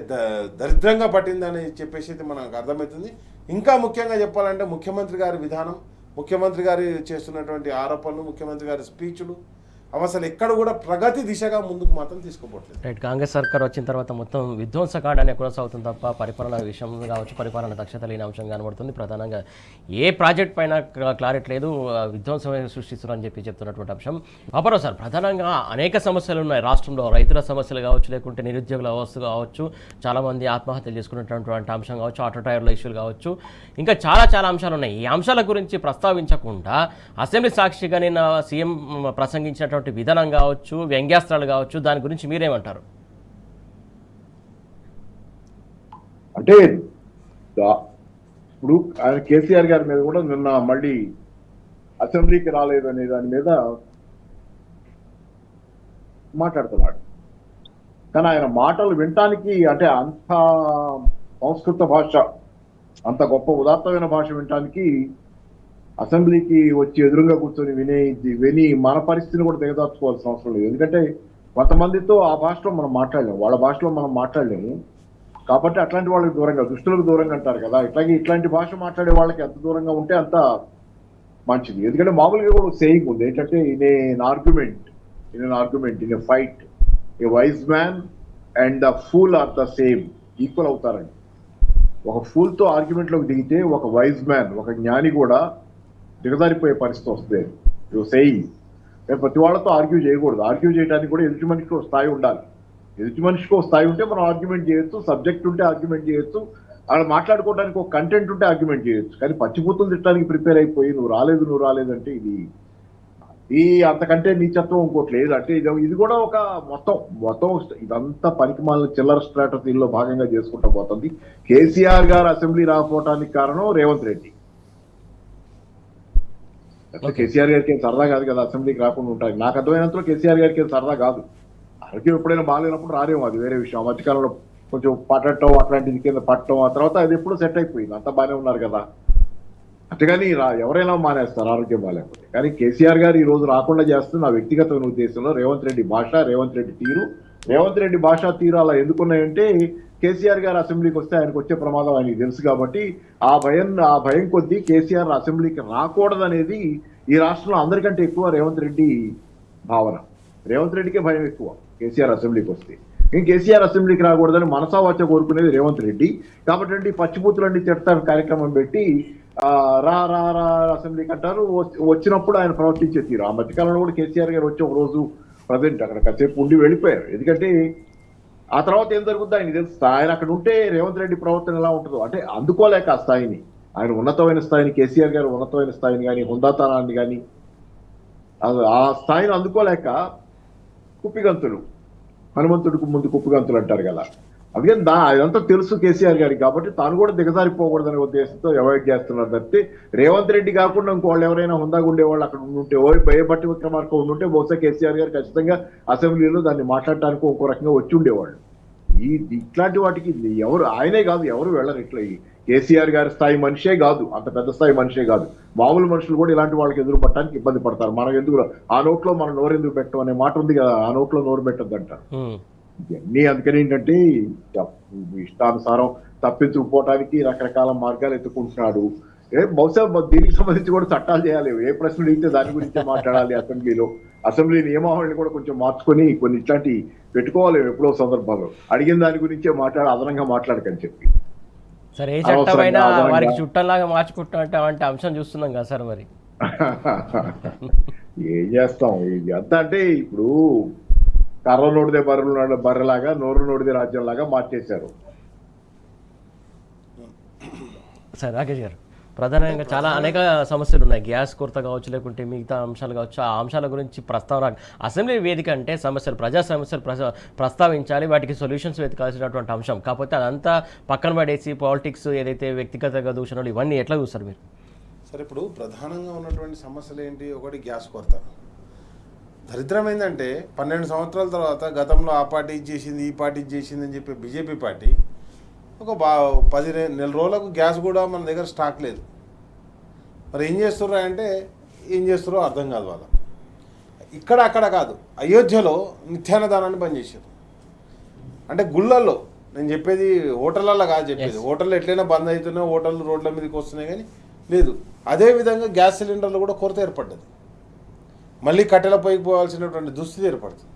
దరిద్రంగా పట్టిందని చెప్పేసి మనకు అర్థమవుతుంది. ఇంకా ముఖ్యంగా చెప్పాలంటే ముఖ్యమంత్రి గారి విధానం, ముఖ్యమంత్రి గారు చేస్తున్నటువంటి ఆరోపణలు, ముఖ్యమంత్రి గారి స్పీచ్లు అసలు ఎక్కడ కూడా ప్రగతి దిశగా ముందుకు మాత్రం తీసుకోపోవట్లేదు. రైట్. కాంగ్రెస్ సర్కార్ వచ్చిన తర్వాత మొత్తం విధ్వంసకాండనే కొనసాగుతుంది తప్ప పరిపాలన విషయం కావచ్చు, పరిపాలన దక్షత లేని అంశం కనబడుతుంది. ప్రధానంగా ఏ ప్రాజెక్ట్ పైన క్లారిటీ లేదు, విధ్వంసమే సృష్టిస్తున్నారని చెప్తున్నటువంటి అంశం. పాపారావు సార్, ప్రధానంగా అనేక సమస్యలు ఉన్నాయి రాష్ట్రంలో. రైతుల సమస్యలు కావచ్చు, లేకుంటే నిరుద్యోగుల అవస్థ కావచ్చు, చాలామంది ఆత్మహత్యలు చేసుకున్నటువంటి అంశం కావచ్చు, ఆటో టైర్ల ఇష్యూలు కావచ్చు, ఇంకా చాలా అంశాలు ఉన్నాయి. ఈ అంశాల గురించి ప్రస్తావించకుండా అసెంబ్లీ సాక్షిగా నిన్న సీఎం ప్రసంగించినటువంటి విధానం కావచ్చు, వ్యంగ్యాస్త్రాలు కావచ్చు, దాని గురించి మీరేమంటారు? అంటే ఇప్పుడు ఆయన కేసీఆర్ గారి మీద కూడా నిన్న మళ్ళీ అసెంబ్లీకి రాలేదు అనే దాని మీద మాట్లాడుతున్నాడు. కానీ ఆయన మాటలు వినటానికి అంటే అంత సంస్కృత భాష, అంత గొప్ప ఉదాత్తమైన భాష వినటానికి అసెంబ్లీకి వచ్చి ఎదురుగా కూర్చొని విని మన పరిస్థితిని కూడా దిగదార్చుకోవాల్సిన అవసరం లేదు. ఎందుకంటే కొంతమందితో ఆ భాషలో మనం మాట్లాడలేము, వాళ్ళ భాషలో మనం మాట్లాడలేము. కాబట్టి అట్లాంటి వాళ్ళకి దూరంగా, దుష్టులకు దూరంగా అంటారు కదా, ఇట్లాంటి భాష మాట్లాడే వాళ్ళకి ఎంత దూరంగా ఉంటే అంత మంచిది. ఎందుకంటే మామూలుగా కూడా సేయింగ్ ఉంది ఏంటంటే in argument in a fight a wise man and the fool are the same, equal అవుతారండి. ఒక ఫూల్తో ఆర్గ్యుమెంట్లోకి దిగితే ఒక వైజ్ మ్యాన్, ఒక జ్ఞాని కూడా దిగజారిపోయే పరిస్థితి వస్తుంది. సేయింగ్ ప్రతి వాళ్ళతో ఆర్గ్యూ చేయకూడదు. ఆర్గ్యూ చేయడానికి కూడా ఎదుటి మనిషికి ఒక స్థాయి ఉండాలి. ఎదుటి మనిషికి ఒక స్థాయి ఉంటే మనం ఆర్గ్యుమెంట్ చేయొచ్చు, సబ్జెక్ట్ ఉంటే ఆర్గ్యుమెంట్ చేయొచ్చు, అక్కడ మాట్లాడుకోవడానికి ఒక కంటెంట్ ఉంటే ఆర్గ్యుమెంట్ చేయొచ్చు, కానీ పచ్చిబూతులు తిట్టడానికి ప్రిపేర్ అయిపోయి నువ్వు రాలేదు అంటే ఈ అంతకంటే నీచత్వం ఇంకోటి లేదు. అంటే ఇది కూడా ఒక మొత్తం ఇదంతా పనికిమాలిన చిల్లర స్ట్రాటజీలో భాగంగా చేసుకుంటూ పోతుంది. కేసీఆర్ గారు అసెంబ్లీ రాకపోవడానికి కారణం రేవంత్ రెడ్డి. కేసీఆర్ గారికి ఏం సరదా కాదు కదా అసెంబ్లీకి రాకుండా ఉంటాయి. నాకు అర్థమైనంతలో కేసీఆర్ గారికి ఏం సరదా కాదు. ఆరోగ్యం ఎప్పుడైనా బాగాలేనప్పుడు రారేమో, అది వేరే విషయం. ఆ మధ్యకాలంలో కొంచెం పట్టడం అట్లాంటిది కింద పట్టడం, ఆ తర్వాత అది ఎప్పుడూ సెట్ అయిపోయింది, అంతా బాగానే ఉన్నారు కదా. అంతేగాని ఎవరైనా మానేస్తారు ఆరోగ్యం బాగాలేకపోతే. కానీ కేసీఆర్ గారు ఈ రోజు రాకుండా చేస్తున్న నా వ్యక్తిగతమైన ఉద్దేశంలో రేవంత్ రెడ్డి భాష, రేవంత్ రెడ్డి భాష తీరు అలా ఎందుకున్నాయంటే కేసీఆర్ గారు అసెంబ్లీకి వస్తే ఆయనకు వచ్చే ప్రమాదం ఆయనకి తెలుసు కాబట్టి ఆ భయం కొద్దీ కేసీఆర్ అసెంబ్లీకి రాకూడదనేది ఈ రాష్ట్రంలో అందరికంటే ఎక్కువ రేవంత్ రెడ్డి భావన. రేవంత్ రెడ్డికే భయం ఎక్కువ కేసీఆర్ అసెంబ్లీకి వస్తే. నేను కేసీఆర్ అసెంబ్లీకి రాకూడదని మనసావాచ కోరుకునేది రేవంత్ రెడ్డి. కాబట్టి పచ్చిబూతులన్నీ తిడతారు కార్యక్రమం పెట్టి రా అసెంబ్లీకి అంటారు. వచ్చినప్పుడు ఆయన ప్రవర్తించే తీరు. ఆ మధ్యకాలంలో కూడా కేసీఆర్ గారు వచ్చి ఒక రోజు ప్రజెంట్ అక్కడ కాసేపు ఉండి వెళ్ళిపోయారు. ఎందుకంటే ఆ తర్వాత ఏం జరుగుతుందో ఆయన తెలుసు. ఆయన అక్కడ ఉంటే రేవంత్ రెడ్డి ప్రవర్తన ఎలా ఉంటుందో అంటే అందుకోలేక ఆ స్థాయిని, ఆయన ఉన్నతమైన స్థాయిని, కేసీఆర్ గారు ఉన్నతమైన స్థాయిని కానీ హుందాతనాన్ని కానీ ఆ స్థాయిని అందుకోలేక కుప్పిగంతులు, హనుమంతుడికి ముందు కుప్పిగంతులు అంటారు కదా. అందుకని అదంతా తెలుసు కేసీఆర్ గారికి. కాబట్టి తాను కూడా దిగజారిపోకూడదనే ఉద్దేశంతో అవాయిడ్ చేస్తున్నారు తప్పితే రేవంత్ రెడ్డి కాకుండా ఇంకోళ్ళు ఎవరైనా హుందాగా ఉండేవాళ్ళు అక్కడ ఉంటే, భయపట్టి విక్రమార్క ఉండుంటే బహుశా కేసీఆర్ గారు ఖచ్చితంగా అసెంబ్లీలో దాన్ని మాట్లాడటానికి ఇంకో రకంగా వచ్చి ఉండేవాళ్ళు. ఇట్లాంటి వాటికి ఎవరు, ఆయనే కాదు ఎవరు వెళ్ళరు. ఇట్లా కేసీఆర్ గారి స్థాయి మనిషే కాదు, అంత పెద్ద స్థాయి మనిషే కాదు, మామూలు మనుషులు కూడా ఇలాంటి వాళ్ళకి ఎదురు పట్టడానికి ఇబ్బంది పడతారు. మనం ఎందుకు ఆ నోట్లో మనం నోరు ఎందుకు పెట్టడం అనే మాట ఉంది కదా, ఆ నోట్లో నోరు పెట్టద్దు అంటారు. ఇవన్నీ అందుకని ఏంటంటే ఇష్టానుసారం తప్పించుకుపోవడానికి రకరకాల మార్గాలు ఎత్తుకుంటున్నాడు. బహుశా దీనికి సంబంధించి కూడా చట్టాలు చేయాలి. ఏ ప్రశ్నలు ఇస్తే దాని గురించే మాట్లాడాలి. అసెంబ్లీ నియమావళిని కూడా కొంచెం మార్చుకొని కొన్ని ఇట్లాంటి పెట్టుకోవాలి. ఎప్పుడో సందర్భాల్లో అడిగిన దాని గురించే అదనంగా మాట్లాడకని చెప్పి. సార్ ఏ చట్టమైనా వారికి చుట్టంలాగా మార్చుకుంటా అంటే అంశం చూస్తున్నాం కదా సార్. మరి ఏం చేస్తాం ఇది అంతా అంటే ఇప్పుడు కర్ర నోడిదే బర్రెలాగా నోరు నోడిదే రాజ్యంలాగా మార్చేశారు. సార్ రాకేష్ గారు, ప్రధానంగా చాలా అనేక సమస్యలు ఉన్నాయి. గ్యాస్ కొరత కావచ్చు, లేకుంటే మిగతా అంశాలు కావచ్చు. ఆ అంశాల గురించి ప్రస్తావన అసెంబ్లీ వేదిక అంటే సమస్యలు, ప్రజా సమస్యలు ప్రస్తావించాలి, వాటికి సొల్యూషన్స్ వెతకాల్సినటువంటి అంశం. కాకపోతే అదంతా పక్కన పడేసి పాలిటిక్స్, ఏదైతే వ్యక్తిగత దూషణలు, ఇవన్నీ ఎట్లా చూస్తారు మీరు? సరే, ఇప్పుడు ప్రధానంగా ఉన్నటువంటి సమస్యలు ఏంటి? ఒకటి గ్యాస్ కొరత. దరిద్రం ఏంటంటే 12 సంవత్సరాల తర్వాత గతంలో ఆ పార్టీ చేసింది, ఈ పార్టీ చేసింది అని చెప్పి బీజేపీ పార్టీ ఒక 10 నెల రోజులకు గ్యాస్ కూడా మన దగ్గర స్టాక్ లేదు. మరి ఏం చేస్తుర్రా అంటే ఏం చేస్తారో అర్థం కాదు వాళ్ళ. ఇక్కడ అక్కడ కాదు, అయోధ్యలో నిత్యాన్నదానాన్ని బంద్ చేశారు. అంటే గుళ్ళల్లో, నేను చెప్పేది హోటళ్ళల్లో కాదు చెప్పేది, హోటళ్ళు ఎట్లయినా బంద్ అవుతున్నాయి, హోటళ్ళు రోడ్ల మీదకి వస్తున్నాయి కానీ లేదు. అదేవిధంగా గ్యాస్ సిలిండర్లు కూడా కొరత ఏర్పడ్డది. మళ్ళీ కట్టెల పైకి పోవాల్సినటువంటి దుస్థితి ఏర్పడుతుంది.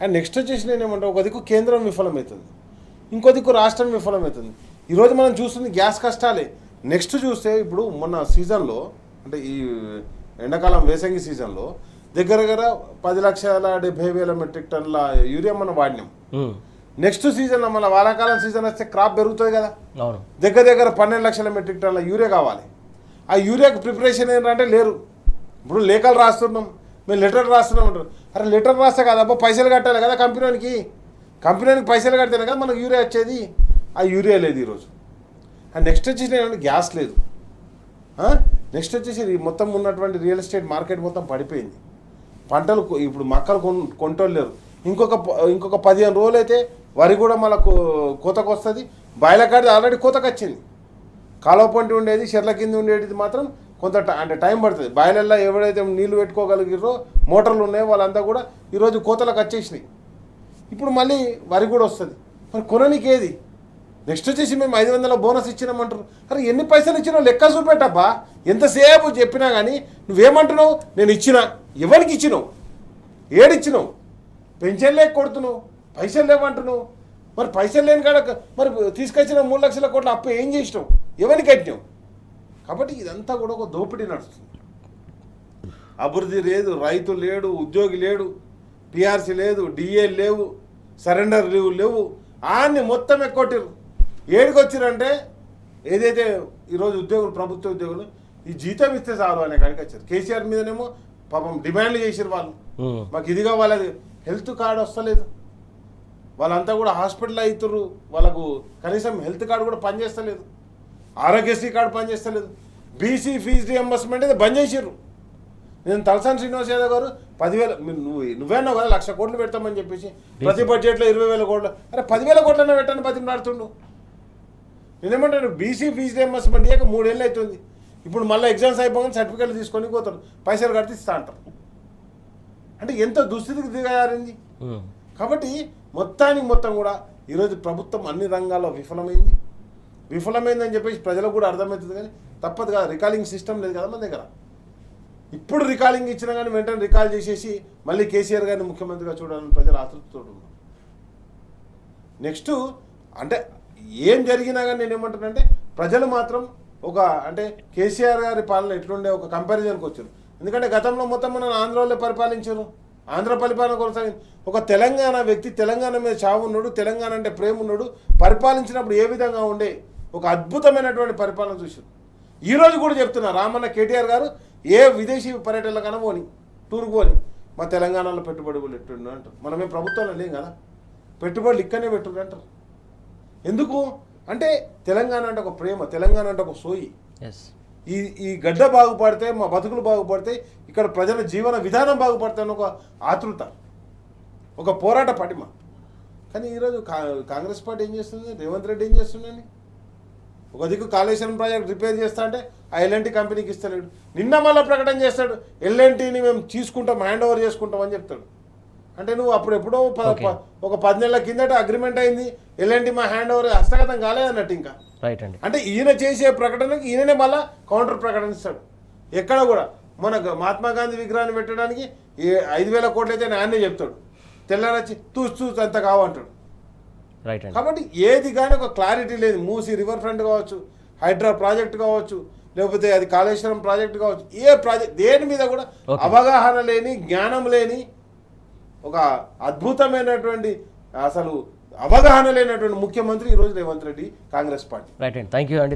అండ్ నెక్స్ట్ వచ్చేసి నేను ఏమంటే ఒక దిక్కు కేంద్రం విఫలమవుతుంది, ఇంకో దిక్కు రాష్ట్రం విఫలమవుతుంది. ఈరోజు మనం చూస్తుంది గ్యాస్ కష్టాలే. నెక్స్ట్ చూస్తే ఇప్పుడు మొన్న సీజన్లో అంటే ఈ ఎండాకాలం వేసంగి సీజన్లో దగ్గర 10,70,000 మెట్రిక్ టన్నుల యూరియా మనం వాడినాం. నెక్స్ట్ సీజన్లో మన వానాకాలం సీజన్ వస్తే క్రాప్ పెరుగుతుంది కదా, దగ్గర 12 లక్షల మెట్రిక్ టన్నుల యూరియా కావాలి. ఆ యూరియాకి ప్రిపరేషన్ ఏంటంటే లేరు. ఇప్పుడు లేఖలు రాస్తున్నాం, మేము లెటర్ రాస్తున్నాం అంటారు. అరే లెటర్ రాస్తే కదా అబ్బా, పైసలు కట్టాలి కదా కంపెనీకి పైసలు కడితేనే కదా మనకు యూరియా వచ్చేది. ఆ యూరియా లేదు ఈరోజు. నెక్స్ట్ వచ్చేసి ఏంటంటే గ్యాస్ లేదు. నెక్స్ట్ వచ్చేసి మొత్తం ఉన్నటువంటి రియల్ ఎస్టేట్ మార్కెట్ మొత్తం పడిపోయింది. పంటలు ఇప్పుడు మక్కలు కొంటోళ్ళు లేరు. ఇంకొక 15 రోజులు అయితే వరి కూడా మనకు కోతకు వస్తుంది. బాయిలకాడిది ఆల్రెడీ కోతకు వచ్చింది. కాలువ పంటి ఉండేది, చెర్ల కింద ఉండేది మాత్రం కొంత అంటే టైం పడుతుంది. బాయిలల్లో ఎవరైతే నీళ్లు పెట్టుకోగలిగిరో మోటార్లు ఉన్నాయో వాళ్ళంతా కూడా ఈరోజు కోతలకు వచ్చేసినాయి. ఇప్పుడు మళ్ళీ వరి కూడా వస్తుంది. మరి కొననికి ఏది? నెక్స్ట్ వచ్చేసి మేము 500 బోనస్ ఇచ్చినామంటారు. అరే ఎన్ని పైసలు ఇచ్చినావు లెక్క చూపెట్టబ్బా. ఎంతసేపు చెప్పినా కానీ నువ్వేమంటున్నావు? నేను ఇచ్చినా. ఎవరికి ఇచ్చినావు? ఏడిచ్చినావు? పెన్షన్ లేక కొడుతున్నావు, పైసలు లేవంటున్నావు. మరి పైసలు లేని కాడ మరి తీసుకొచ్చిన 3 లక్షల కోట్ల అప్పు ఏం చేసినావు? ఎవరికి కట్టినావు? కాబట్టి ఇదంతా కూడా ఒక దోపిడీ నడుస్తుంది. అభివృద్ధి లేదు, రైతు లేడు, ఉద్యోగి లేడు, పిఆర్సీ లేదు, డిఏ లేవు, సరెండర్ లీవ్ లేవు, అన్ని మొత్తం ఎక్కొట్టిరు. ఏడికి వచ్చిరంటే ఏదైతే ఈరోజు ఉద్యోగులు ప్రభుత్వ ఉద్యోగులు ఈ జీతం ఇస్తే చాలు అనే కాడికి వచ్చారు. కేసీఆర్ మీదనేమో పాపం డిమాండ్లు చేసారు వాళ్ళు, మాకు ఇది కావాలి, హెల్త్ కార్డు వస్తలేదు, వాళ్ళంతా కూడా హాస్పిటల్ అవుతారు, వాళ్ళకు కనీసం హెల్త్ కార్డు కూడా పనిచేస్తలేదు, ఆరోగ్యశ్రీ కార్డు పనిచేస్తలేదు, బీసీ ఫీజు రియంబర్స్మెంట్ అయితే బంద్ చేసారు. నేను తలసాని శ్రీనివాస్ యాదవ్ గారు 10,000 నువ్వేన్నావు కదా 1,00,000 కోట్లు పెడతామని చెప్పేసి ప్రతి బడ్జెట్లో 20,000 కోట్లు, అరే 10,000 కోట్లన్నా పెట్టని బతిమలాడుతుండు. నేనేమంటాను, బీసీ ఫీజు రియంబర్స్మెంట్ ఇయ్యాక 3 ఏళ్ళు అవుతుంది, ఇప్పుడు మళ్ళీ ఎగ్జామ్స్ అయిపోగానే సర్టిఫికేట్లు తీసుకొని పోతారు, పైసలు కడితే ఇస్తా అంటారు. అంటే ఎంత దుస్థితికి దిగారింది. కాబట్టి మొత్తం కూడా ఈరోజు ప్రభుత్వం అన్ని రంగాల్లో విఫలమైందని చెప్పేసి ప్రజలకు కూడా అర్థమవుతుంది. కానీ తప్పదు కదా, రికాలింగ్ సిస్టమ్ లేదు కదా మన దగ్గర. ఇప్పుడు రికాలింగ్ ఇచ్చినా కానీ వెంటనే రికాల్ చేసేసి మళ్ళీ కేసీఆర్ గారిని ముఖ్యమంత్రిగా చూడాలని ప్రజలు ఆతృతతో ఉన్నారు. నెక్స్ట్ అంటే ఏం జరిగినా కానీ నేను ఏమంటానంటే ప్రజలు మాత్రం అంటే కేసీఆర్ గారి పాలన ఎట్లుండే ఒక కంపారిజన్కి వచ్చారు. ఎందుకంటే గతంలో మొత్తం మనం ఆంధ్రలో పరిపాలించారు, ఆంధ్ర పరిపాలన కొనసాగింది. ఒక తెలంగాణ వ్యక్తి తెలంగాణ మీద చావు ఉన్నాడు, తెలంగాణ అంటే ప్రేమ ఉన్నాడు, పరిపాలించినప్పుడు ఏ విధంగా ఉండే ఒక అద్భుతమైనటువంటి పరిపాలన చూసారు. ఈరోజు కూడా చెప్తున్నా, రామన్న కేటీఆర్ గారు ఏ విదేశీ పర్యటనలకైనా పోని, టూర్కి పోని, మా తెలంగాణలో పెట్టుబడులు ఎట్టుండు అంటారు. మనమే ప్రభుత్వంలో లేం కదా, పెట్టుబడులు ఇక్కడనే పెట్టుడు అంటారు. ఎందుకు అంటే తెలంగాణ అంటే ఒక ప్రేమ, తెలంగాణ అంటే ఒక సోయి. ఈ గడ్డ బాగుపడితే మా బతుకులు బాగుపడితే, ఇక్కడ ప్రజల జీవన విధానం బాగుపడితే అని ఒక ఆతృత, ఒక పోరాట పటిమ. కానీ ఈరోజు కాంగ్రెస్ పార్టీ ఏం చేస్తుంది, రేవంత్ రెడ్డి ఏం చేస్తుందండి, ఒక దిక్కు కాళేశ్వరం ప్రాజెక్ట్ రిపేర్ చేస్తా అంటే ఆ ఎల్ఎన్టీ కంపెనీకి ఇస్తలేడు, నిన్న మళ్ళీ ప్రకటన చేస్తాడు ఎల్ఎన్టీని మేము తీసుకుంటాం, హ్యాండ్ ఓవర్ చేసుకుంటాం అని చెప్తాడు. అంటే నువ్వు అప్పుడు ఎప్పుడో ఒక 10 నెలల కిందట అగ్రిమెంట్ అయింది, ఎల్ఎన్టీ మా హ్యాండ్ ఓవర్ హస్తగతం కాలేదన్నట్టు. ఇంకా రైట్ అండి, అంటే ఈయన చేసే ప్రకటనకి ఈయననే మళ్ళీ కౌంటర్ ప్రకటన ఇస్తాడు. ఎక్కడ కూడా మన మహాత్మా గాంధీ విగ్రహాన్ని పెట్టడానికి 5,000 కోట్లు అయితే ఆయనే చెప్తాడు, తెల్లారచ్చి తూచు అంత కావంటాడు. రైట్ అండి. కాబట్టి ఏది కానీ ఒక క్లారిటీ లేదు. మూసీ రివర్ ఫ్రంట్ కావచ్చు, హైడ్రా ప్రాజెక్ట్ కావచ్చు, లేకపోతే అది కాళేశ్వరం ప్రాజెక్ట్ కావచ్చు, ఏ ప్రాజెక్ట్ దేని మీద కూడా అవగాహన లేని, జ్ఞానం లేని, ఒక అద్భుతమైనటువంటి అసలు అవగాహన లేనటువంటి ముఖ్యమంత్రి ఈరోజు రేవంత్ రెడ్డి, కాంగ్రెస్ పార్టీ. రైట్ అండి,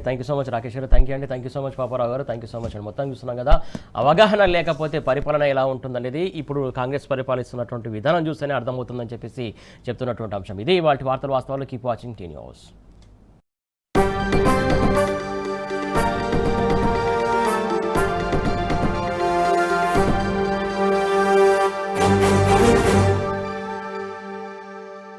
thank you so much Rakesh garu, thank you so much Paparao garu, thank you so much అండి. మొత్తం చూస్తున్నాం కదా, అవగాహన లేకపోతే పరిపాలన ఎలా ఉంటుందనేది ఇప్పుడు కాంగ్రెస్ పరిపాలిస్తున్నటువంటి విధానం చూస్తేనే అర్థమవుతుందని చెప్పేసి చెప్తున్నటువంటి అంశం ఇది. వాటి వార్తలు వాస్తవాలు. Keep watching tea news.